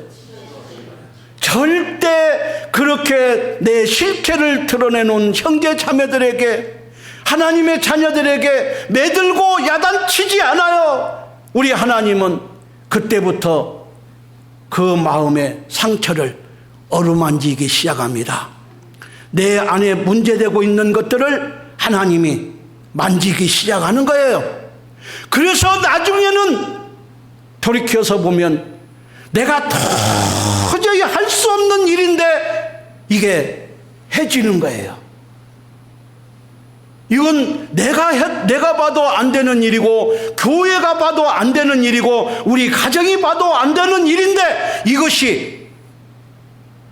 절대 그렇게 내 실체를 드러내놓은 형제 자매들에게, 하나님의 자녀들에게 매들고 야단치지 않아요. 우리 하나님은 그때부터 그 마음의 상처를 어루만지기 시작합니다. 내 안에 문제되고 있는 것들을 하나님이 만지기 시작하는 거예요. 그래서 나중에는 돌이켜서 보면 내가 도저히 할 수 없는 일인데 이게 해지는 거예요. 이건 내가 봐도 안 되는 일이고, 교회가 봐도 안 되는 일이고, 우리 가정이 봐도 안 되는 일인데 이것이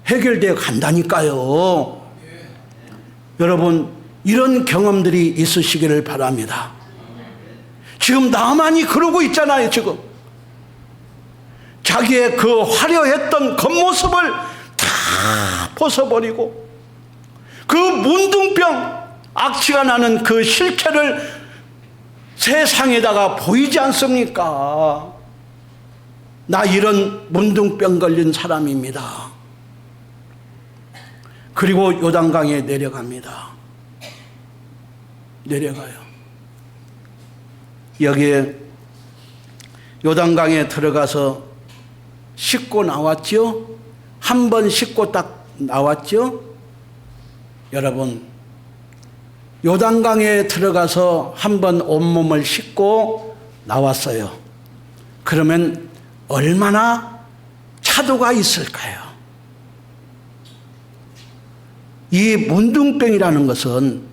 해결되어 간다니까요. 여러분, 이런 경험들이 있으시기를 바랍니다. 지금 나만이 그러고 있잖아요. 지금 자기의 그 화려했던 겉모습을 다 벗어버리고 그 문둥병, 악취가 나는 그 실체를 세상에다가 보이지 않습니까? 나 이런 문둥병 걸린 사람입니다. 그리고 요단강에 내려갑니다. 내려가요. 여기에 요단강에 들어가서 씻고 나왔죠? 한 번 씻고 딱 나왔죠? 여러분, 요단강에 들어가서 한 번 온몸을 씻고 나왔어요. 그러면 얼마나 차도가 있을까요? 이 문둥병이라는 것은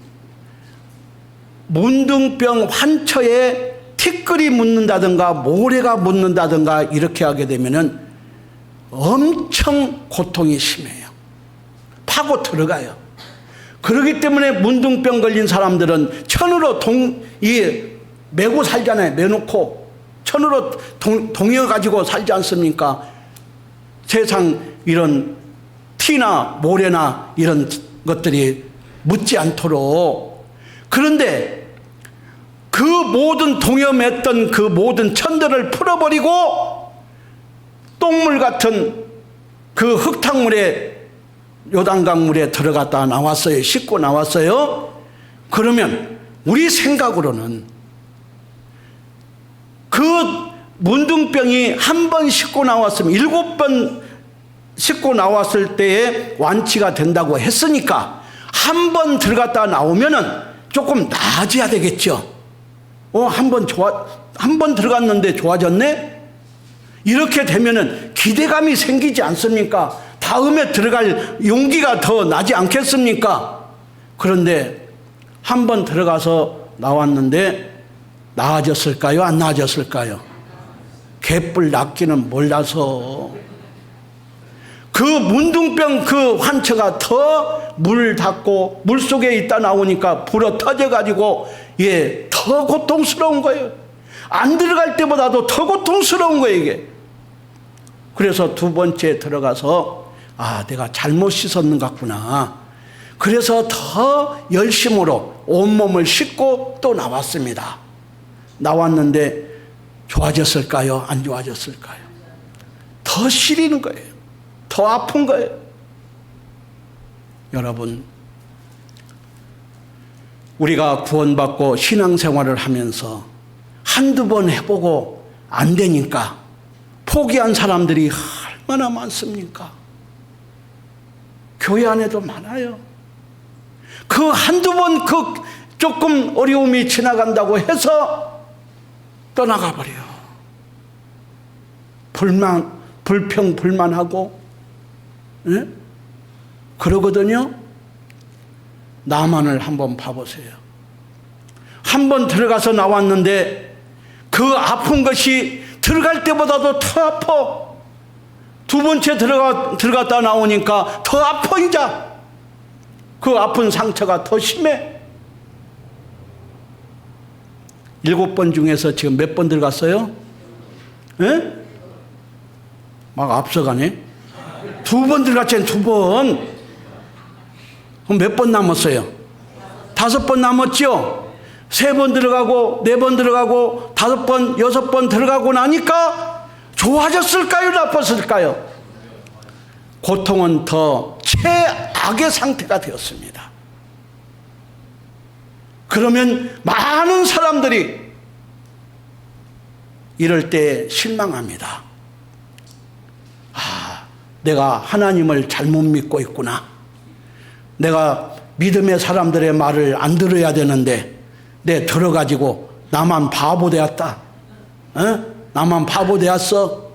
문둥병 환처에 티끌이 묻는다든가 모래가 묻는다든가 이렇게 하게 되면은 엄청 고통이 심해요. 파고 들어가요. 그렇기 때문에 문둥병 걸린 사람들은 천으로 메고 살잖아요. 메놓고 천으로 동여 가지고 살지 않습니까? 세상 이런 티나 모래나 이런 것들이 묻지 않도록. 그런데 그 모든 동여맸던 그 모든 천들을 풀어버리고 똥물 같은 그 흙탕물에 요단강물에 들어갔다 나왔어요. 씻고 나왔어요. 그러면 우리 생각으로는 그 문둥병이 한 번 씻고 나왔으면 7번 씻고 나왔을 때에 완치가 된다고 했으니까 한 번 들어갔다 나오면은 조금 나아져야 되겠죠. 한 번 들어갔는데 좋아졌네? 이렇게 되면은 기대감이 생기지 않습니까? 다음에 들어갈 용기가 더 나지 않겠습니까? 그런데 한 번 들어가서 나왔는데 나아졌을까요? 안 나아졌을까요? 개뿔 낫기는 몰라서 그 문둥병 그 환처가 더 물 닿고 물 속에 있다 나오니까 불어 터져가지고 더 고통스러운 거예요. 안 들어갈 때보다도 더 고통스러운 거예요, 이게. 그래서 두 번째 들어가서 내가 잘못 씻었는 것 같구나. 그래서 더 열심으로 온몸을 씻고 또 나왔습니다. 나왔는데 좋아졌을까요? 안 좋아졌을까요? 더 시리는 거예요. 더 아픈 거예요. 여러분, 우리가 구원받고 신앙생활을 하면서 한두 번 해보고 안 되니까 포기한 사람들이 얼마나 많습니까? 교회 안에도 많아요. 그 한두 번 조금 어려움이 지나간다고 해서 떠나가 버려요. 불평불만하고, 예? 그러거든요. 나만을 한번 봐보세요. 한 번 들어가서 나왔는데 그 아픈 것이 들어갈 때보다도 더 아파. 두 번째 들어갔다 나오니까 더 아파. 이제 그 아픈 상처가 더 심해. 7번 중에서 지금 몇 번 들어갔어요? 예? 막 앞서가네. 2번 들어갔잖아요. 2번. 그럼 몇 번 남았어요? 5번 남았죠? 3번 들어가고 4번 들어가고 5번 6번 들어가고 나니까 좋아졌을까요? 나빴을까요? 고통은 더 최악의 상태가 되었습니다. 그러면 많은 사람들이 이럴 때 실망합니다. 내가 하나님을 잘못 믿고 있구나. 내가 믿음의 사람들의 말을 안 들어야 되는데 내 들어가지고 나만 바보 되었다. 나만 바보 되었어.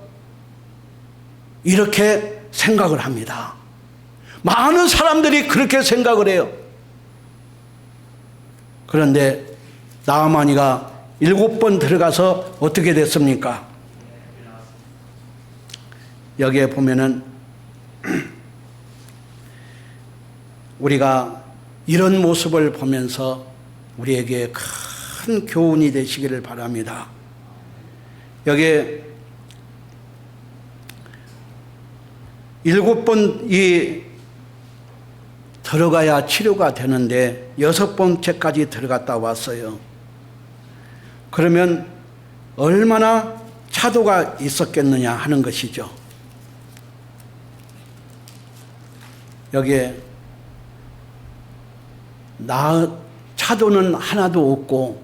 이렇게 생각을 합니다. 많은 사람들이 그렇게 생각을 해요. 그런데 나아만이가 7번 들어가서 어떻게 됐습니까? 여기에 보면은 우리가 이런 모습을 보면서 우리에게 큰 교훈이 되시기를 바랍니다. 여기에 7번 들어가야 치료가 되는데 6번째까지 들어갔다 왔어요. 그러면 얼마나 차도가 있었겠느냐 하는 것이죠. 여기에 차도는 하나도 없고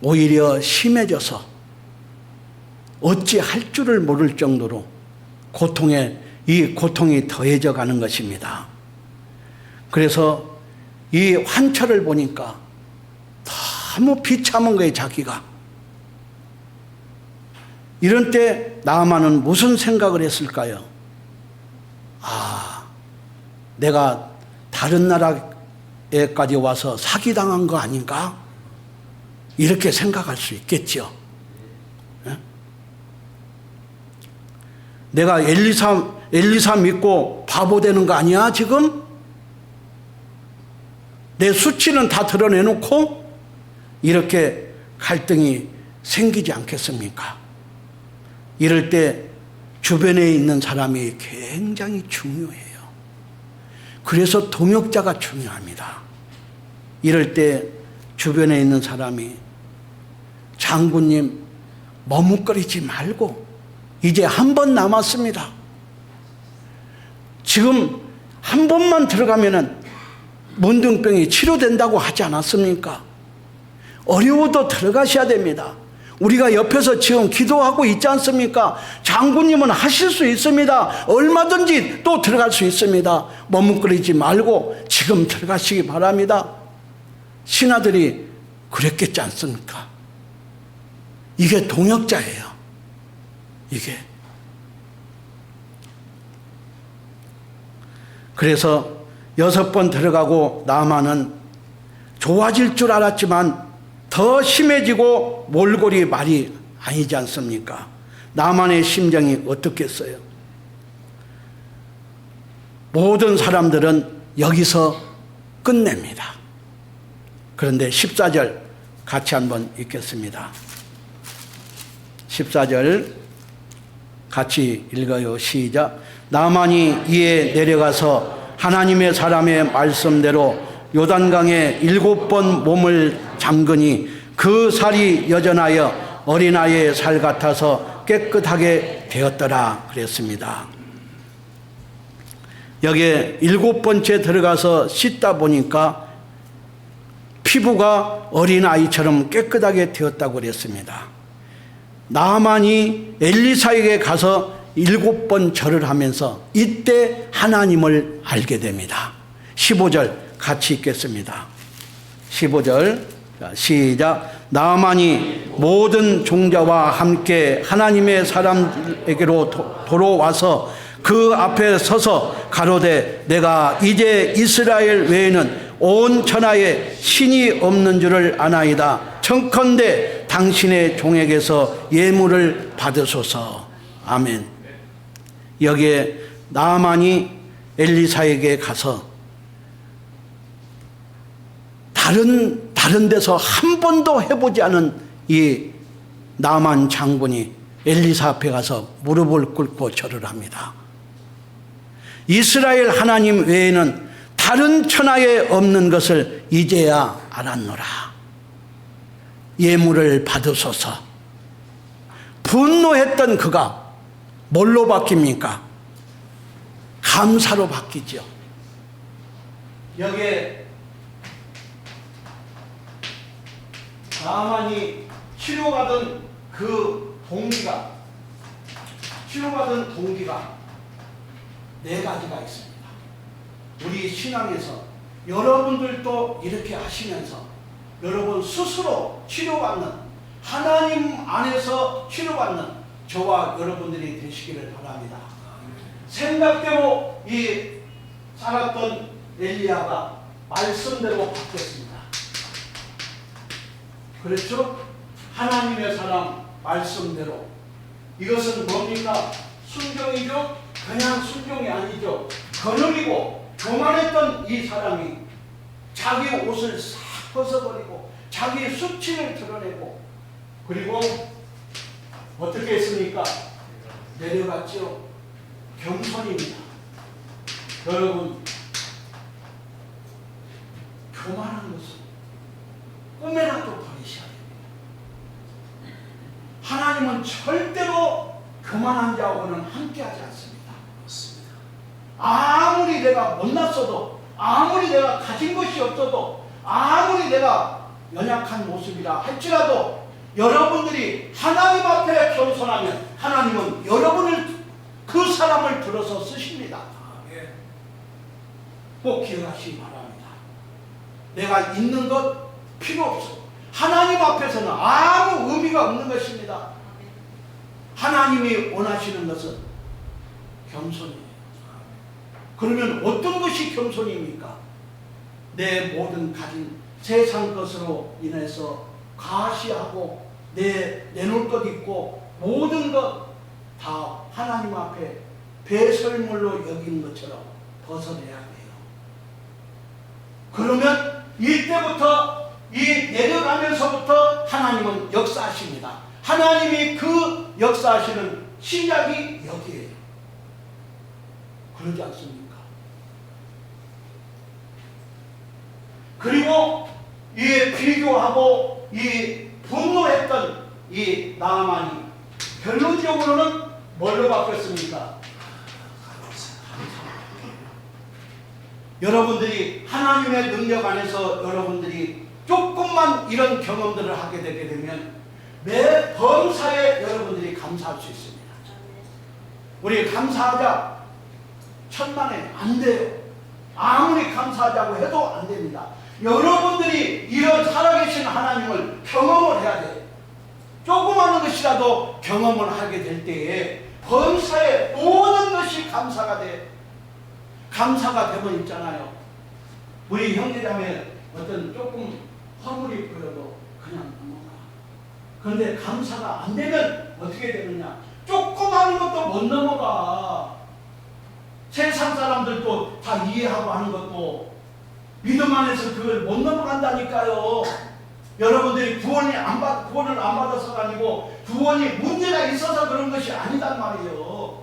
오히려 심해져서 어찌할 줄을 모를 정도로 이 고통이 더해져 가는 것입니다. 그래서 이 환처를 보니까 너무 비참한 거예요, 자기가. 이런 때 나아만은 무슨 생각을 했을까요? 내가 다른 나라에까지 와서 사기당한 거 아닌가? 이렇게 생각할 수 있겠죠. 내가 엘리사 믿고 바보 되는 거 아니야, 지금? 내 수치는 다 드러내놓고 이렇게 갈등이 생기지 않겠습니까? 이럴 때 주변에 있는 사람이 굉장히 중요해요. 그래서 동역자가 중요합니다. 이럴 때 주변에 있는 사람이 장군님 머뭇거리지 말고 이제 한 번 남았습니다. 지금 한 번만 들어가면은 문둥병이 치료된다고 하지 않았습니까? 어려워도 들어가셔야 됩니다. 우리가 옆에서 지금 기도하고 있지 않습니까? 장군님은 하실 수 있습니다. 얼마든지 또 들어갈 수 있습니다. 머뭇거리지 말고 지금 들어가시기 바랍니다. 신하들이 그랬겠지 않습니까? 이게 동역자예요. 이게. 그래서 6번 들어가고 나아만은 좋아질 줄 알았지만 더 심해지고 몰골이 말이 아니지 않습니까? 나만의 심정이 어떻겠어요? 모든 사람들은 여기서 끝냅니다. 그런데 14절 같이 한번 읽겠습니다. 14절 같이 읽어요. 시작. 나만이 이에 내려가서 하나님의 사람의 말씀대로 요단강에 7번 몸을 잠그니 그 살이 여전하여 어린아이의 살 같아서 깨끗하게 되었더라 그랬습니다. 여기에 7번째 들어가서 씻다 보니까 피부가 어린아이처럼 깨끗하게 되었다고 그랬습니다. 나아만이 엘리사에게 가서 7번 절을 하면서 이때 하나님을 알게 됩니다. 15절 같이 읽겠습니다. 15절 시작. 나아만이 모든 종자와 함께 하나님의 사람에게로 돌아와서 그 앞에 서서 가로되 내가 이제 이스라엘 외에는 온 천하에 신이 없는 줄을 아나이다. 청컨대 당신의 종에게서 예물을 받으소서. 아멘. 여기에 나아만이 엘리사에게 가서 다른 데서 한 번도 해보지 않은 이 나아만 장군이 엘리사 앞에 가서 무릎을 꿇고 절을 합니다. 이스라엘 하나님 외에는 다른 천하에 없는 것을 이제야 알았노라. 예물을 받으소서. 분노했던 그가 뭘로 바뀝니까? 감사로 바뀌죠. 여기에 나아만이 치료받은 동기가 4가지가 있습니다. 우리 신앙에서 여러분들도 이렇게 하시면서 여러분 스스로 치료받는, 하나님 안에서 치료받는 저와 여러분들이 되시기를 바랍니다. 생각대로 이 살았던 엘리야가 말씀대로 바뀌었습니다. 그렇죠? 하나님의 사람 말씀대로. 이것은 뭡니까? 순종이죠? 그냥 순종이 아니죠. 거느리고 교만했던 이 사람이 자기 옷을 싹 벗어버리고 자기 수치를 드러내고, 그리고 어떻게 했습니까? 내려갔죠. 겸손입니다. 여러분, 교만한 것은 꿈에라도 버리셔야 됩니다. 하나님은 절대로 교만한 자하고는 함께하지 않습니다. 아무리 내가 못났어도, 아무리 내가 가진 것이 없어도, 아무리 내가 연약한 모습이라 할지라도 여러분들이 하나님 앞에 겸손하면 하나님은 여러분을, 그 사람을 들어서 쓰십니다. 꼭 기억하시기 바랍니다. 내가 있는 것 필요 없어. 하나님 앞에서는 아무 의미가 없는 것입니다. 하나님이 원하시는 것은 겸손이에요. 그러면 어떤 것이 겸손입니까? 내 모든 가진 세상 것으로 인해서 과시하고 내놓을 것 있고 모든 것 다 하나님 앞에 배설물로 여기는 것처럼 벗어내야 돼요. 그러면 이때부터, 이 내려가면서부터 하나님은 역사하십니다. 하나님이 그 역사하시는 시작이 여기에요. 그러지 않습니까? 그리고 이 비교하고 이 분노했던 이 나아만이 결론적으로는 뭘로 바뀌었습니까? 여러분들이 하나님의 능력 안에서 여러분들이 조금만 이런 경험들을 하게 되게 되면 매 범사에 여러분들이 감사할 수 있습니다. 우리 감사하자 천만에 안 돼요. 아무리 감사하자고 해도 안 됩니다. 여러분들이 이런 살아계신 하나님을 경험을 해야 돼요. 조그마한 것이라도 경험을 하게 될 때에 범사에 모든 것이 감사가 돼. 감사가 되면 있잖아요. 우리 형제자매 어떤 조금 허물이 보여도 그냥 넘어가. 그런데 감사가 안 되면 어떻게 되느냐? 조그마한 것도 못 넘어가. 세상 사람들도 다 이해하고 하는 것도 믿음 안에서 그걸 못 넘어간다니까요. 여러분들이 구원을 안 받아서가 아니고 구원이 문제가 있어서 그런 것이 아니단 말이에요.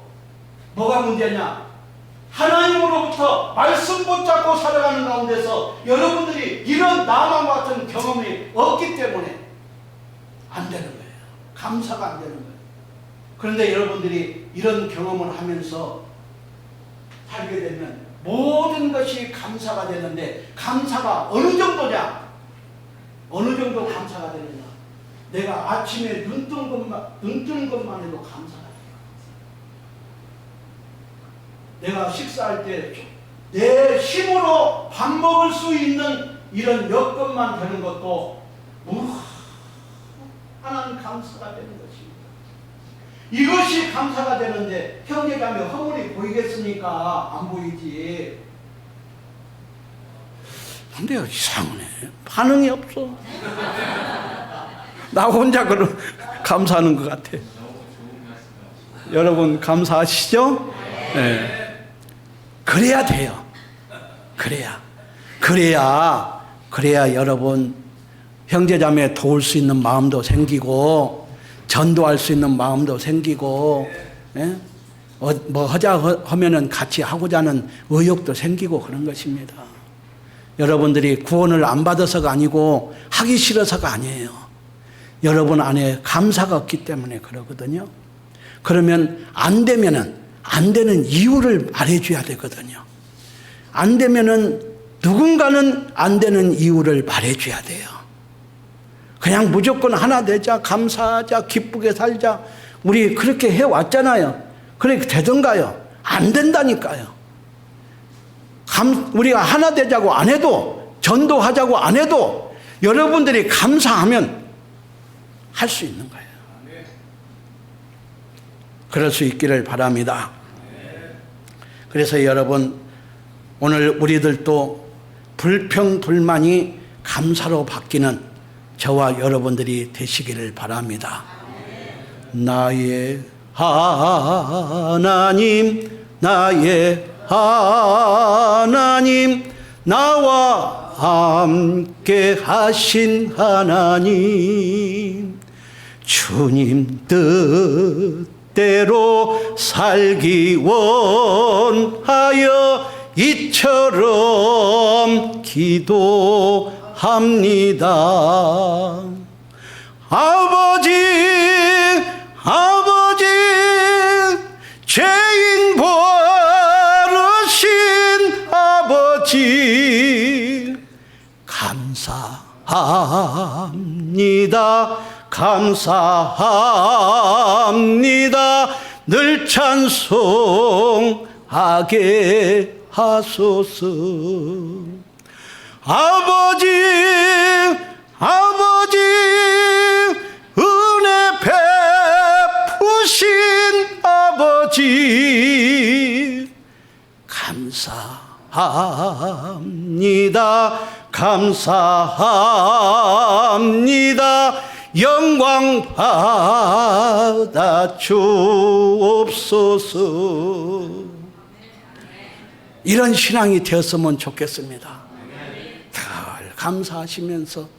뭐가 문제냐? 하나님으로부터 말씀 붙잡고 살아가는 가운데서 여러분들이 이런 나만과 같은 경험이 없기 때문에 안 되는 거예요. 감사가 안 되는 거예요. 그런데 여러분들이 이런 경험을 하면서 살게 되면 모든 것이 감사가 되는데, 감사가 어느 정도냐? 어느 정도 감사가 되느냐? 내가 아침에 눈 뜨는 것만 해도 감사가 돼요. 내가 식사할 때 내 힘으로 밥 먹을 수 있는 이런 여건만 되는 것도 무한한 감사가 되는 것입니다. 이것이 감사가 되는데 형제자매 허물이 보이겠습니까? 안 보이지. 근데 이상하네. 반응이 없어. 나 혼자 그런 감사하는 것 같아. 여러분 감사하시죠? 네. 그래야 돼요. 그래야 여러분 형제자매 도울 수 있는 마음도 생기고 전도할 수 있는 마음도 생기고, 예? 뭐 하자 하면은 같이 하고자 하는 의욕도 생기고 그런 것입니다. 여러분들이 구원을 안 받아서가 아니고 하기 싫어서가 아니에요. 여러분 안에 감사가 없기 때문에 그러거든요. 그러면 안 되면은 안 되는 이유를 말해줘야 되거든요. 안 되면은 누군가는 안 되는 이유를 말해줘야 돼요. 그냥 무조건 하나 되자, 감사하자, 기쁘게 살자. 우리 그렇게 해왔잖아요. 그렇게 되던가요? 안 된다니까요. 우리가 하나 되자고 안 해도, 전도하자고 안 해도 여러분들이 감사하면 할 수 있는 거예요. 그럴 수 있기를 바랍니다. 그래서 여러분, 오늘 우리들도 불평불만이 감사로 바뀌는 저와 여러분들이 되시기를 바랍니다. 나의 하나님, 나의 하나님, 나와 함께 하신 하나님, 주님 뜻대로 살기 원하여 이처럼 기도합니다. 아버지, 감사합니다. 감사합니다. 늘 찬송하게 하소서. 아버지 아버지 은혜 베푸신 아버지 감사합니다. 감사합니다. 영광 받아 주옵소서. 이런 신앙이 되었으면 좋겠습니다. 늘 감사하시면서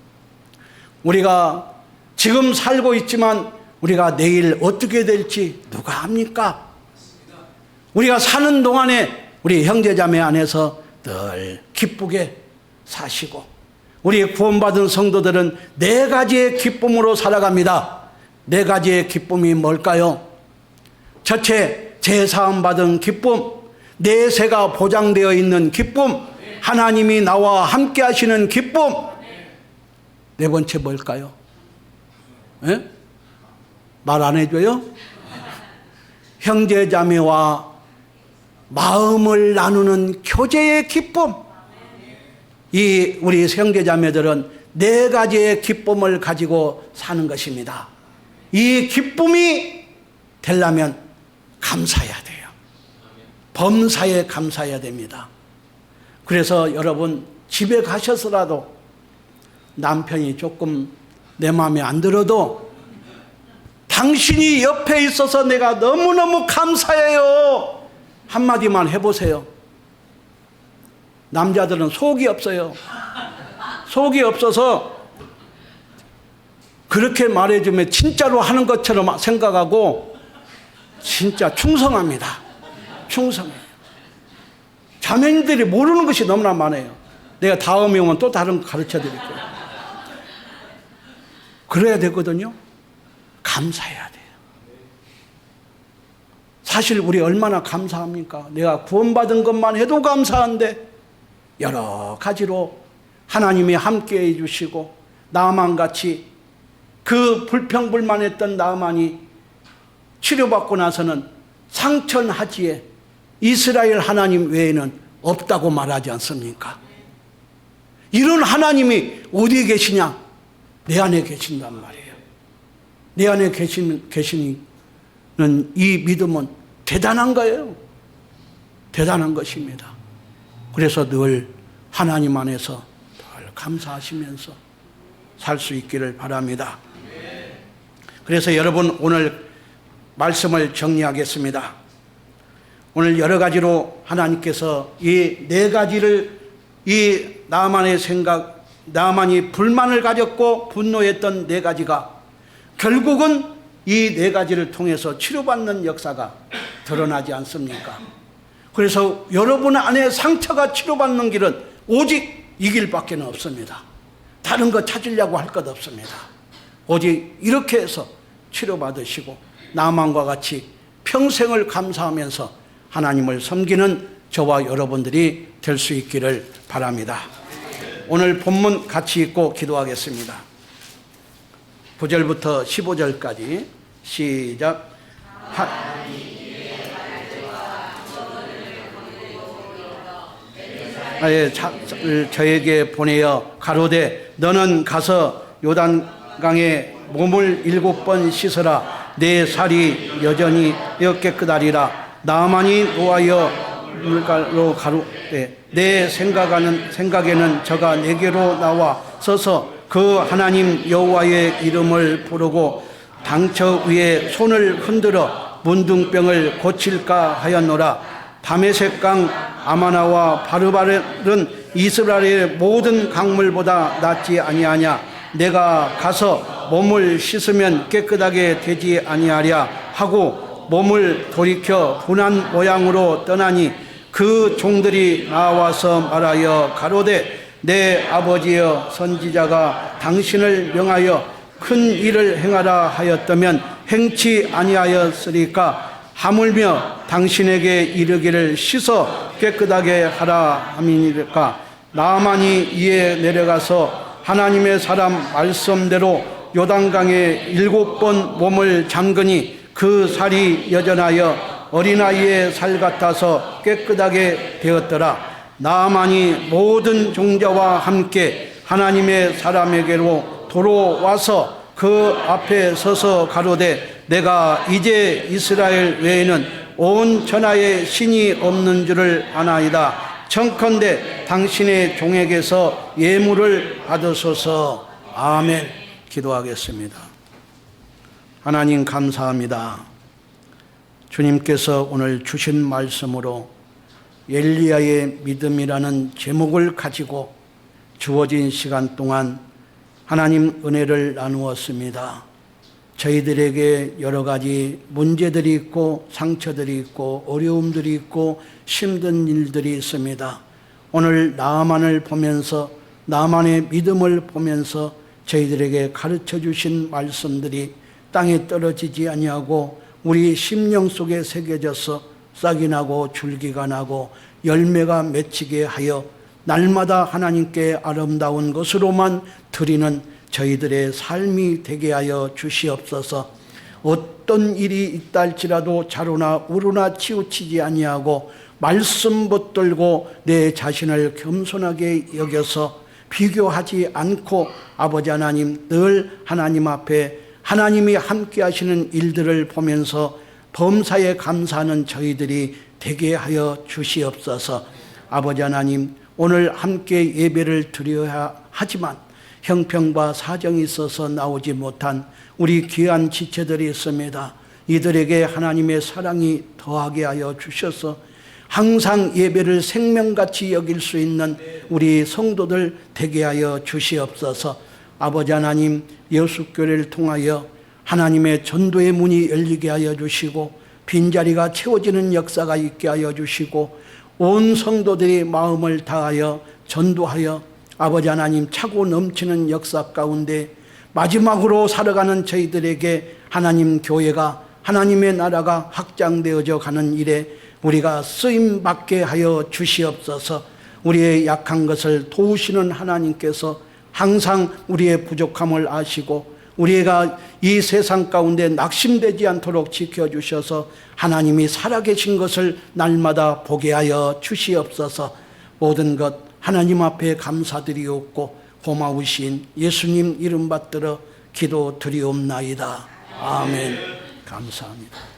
우리가 지금 살고 있지만 우리가 내일 어떻게 될지 누가 압니까? 우리가 사는 동안에 우리 형제자매 안에서 늘 기쁘게 사시고, 우리 구원받은 성도들은 4가지의 기쁨으로 살아갑니다. 4가지의 기쁨이 뭘까요? 첫째, 제사함받은 기쁨, 내세가 보장되어 있는 기쁨, 하나님이 나와 함께 하시는 기쁨. 4번째 뭘까요? 말 안 해줘요? 형제자매와 마음을 나누는 교제의 기쁨. 이 우리 형제자매들은 4가지의 기쁨을 가지고 사는 것입니다. 이 기쁨이 되려면 감사해야 돼요. 범사에 감사해야 됩니다. 그래서 여러분 집에 가셔서라도 남편이 조금 내 마음에 안 들어도 당신이 옆에 있어서 내가 너무너무 감사해요 한마디만 해보세요. 남자들은 속이 없어요. 속이 없어서 그렇게 말해주면 진짜로 하는 것처럼 생각하고 진짜 충성합니다. 충성해요. 자매님들이 모르는 것이 너무나 많아요. 내가 다음에 오면 또 다른 거 가르쳐 드릴 거예요. 그래야 되거든요. 감사해야 돼요. 사실 우리 얼마나 감사합니까? 내가 구원받은 것만 해도 감사한데 여러 가지로 하나님이 함께 해주시고, 나만같이 그 불평불만했던 나만이 치료받고 나서는 상천하지에 이스라엘 하나님 외에는 없다고 말하지 않습니까? 이런 하나님이 어디에 계시냐? 내 안에 계신단 말이에요. 내 안에 계시는 이 믿음은 대단한 거예요. 대단한 것입니다. 그래서 늘 하나님 안에서 늘 감사하시면서 살 수 있기를 바랍니다. 그래서 여러분 오늘 말씀을 정리하겠습니다. 오늘 여러 가지로 하나님께서 이 4가지를, 이 나만의 생각, 나만이 불만을 가졌고 분노했던 4가지가 결국은 이 4가지를 통해서 치료받는 역사가 드러나지 않습니까? 그래서 여러분 안에 상처가 치료받는 길은 오직 이 길밖에 없습니다. 다른 거 찾으려고 할 것 없습니다. 오직 이렇게 해서 치료받으시고 나만과 같이 평생을 감사하면서 하나님을 섬기는 저와 여러분들이 될 수 있기를 바랍니다. 오늘 본문 같이 읽고 기도하겠습니다. 9절부터 15절까지 시작. 저에게 보내어 가로되 너는 가서 요단강에 몸을 7번 씻으라. 내 살이 여전히 깨끗하리라. 나만이 노하여 물가로 가로되 내 생각에는 저가 내게로 나와 서서 그 하나님 여호와의 이름을 부르고 당처 위에 손을 흔들어 문둥병을 고칠까 하였노라. 다메섹강 아마나와 바르바른 이스라엘의 모든 강물보다 낫지 아니하냐. 내가 가서 몸을 씻으면 깨끗하게 되지 아니하랴 하고 몸을 돌이켜 분한 모양으로 떠나니 그 종들이 나와서 말하여 가로되 내 아버지여 선지자가 당신을 명하여 큰 일을 행하라 하였다면 행치 아니하였으리까. 하물며 당신에게 이르기를 씻어 깨끗하게 하라 함이니까. 나만이 이에 내려가서 하나님의 사람 말씀대로 요단강에 7번 몸을 잠그니 그 살이 여전하여 어린아이의 살 같아서 깨끗하게 되었더라. 나아만이 모든 종자와 함께 하나님의 사람에게로 돌아와서 그 앞에 서서 가로되 내가 이제 이스라엘 외에는 온 천하에 신이 없는 줄을 아나이다. 청컨대 당신의 종에게서 예물을 받으소서. 아멘. 기도하겠습니다. 하나님 감사합니다. 주님께서 오늘 주신 말씀으로 엘리야의 믿음이라는 제목을 가지고 주어진 시간 동안 하나님 은혜를 나누었습니다. 저희들에게 여러 가지 문제들이 있고 상처들이 있고 어려움들이 있고 힘든 일들이 있습니다. 오늘 나아만을 보면서 나아만의 믿음을 보면서 저희들에게 가르쳐 주신 말씀들이 땅에 떨어지지 아니하고 우리 심령 속에 새겨져서 싹이 나고 줄기가 나고 열매가 맺히게 하여 날마다 하나님께 아름다운 것으로만 드리는 저희들의 삶이 되게 하여 주시옵소서. 어떤 일이 있다 할지라도 자로나 우로나 치우치지 아니하고 말씀 붙들고 내 자신을 겸손하게 여겨서 비교하지 않고 아버지 하나님 늘 하나님 앞에 하나님이 함께 하시는 일들을 보면서 범사에 감사하는 저희들이 되게 하여 주시옵소서. 아버지 하나님 오늘 함께 예배를 드려야 하지만 형편과 사정이 있어서 나오지 못한 우리 귀한 지체들이 있습니다. 이들에게 하나님의 사랑이 더하게 하여 주셔서 항상 예배를 생명같이 여길 수 있는 우리 성도들 되게 하여 주시옵소서. 아버지 하나님 예수교회를 통하여 하나님의 전도의 문이 열리게 하여 주시고 빈자리가 채워지는 역사가 있게 하여 주시고 온 성도들이 마음을 다하여 전도하여 아버지 하나님 차고 넘치는 역사 가운데 마지막으로 살아가는 저희들에게 하나님 교회가 하나님의 나라가 확장되어져 가는 일에 우리가 쓰임받게 하여 주시옵소서. 우리의 약한 것을 도우시는 하나님께서 항상 우리의 부족함을 아시고 우리가 이 세상 가운데 낙심되지 않도록 지켜주셔서 하나님이 살아계신 것을 날마다 보게 하여 주시옵소서. 모든 것 하나님 앞에 감사드리옵고 고마우신 예수님 이름 받들어 기도드리옵나이다. 아멘. 감사합니다.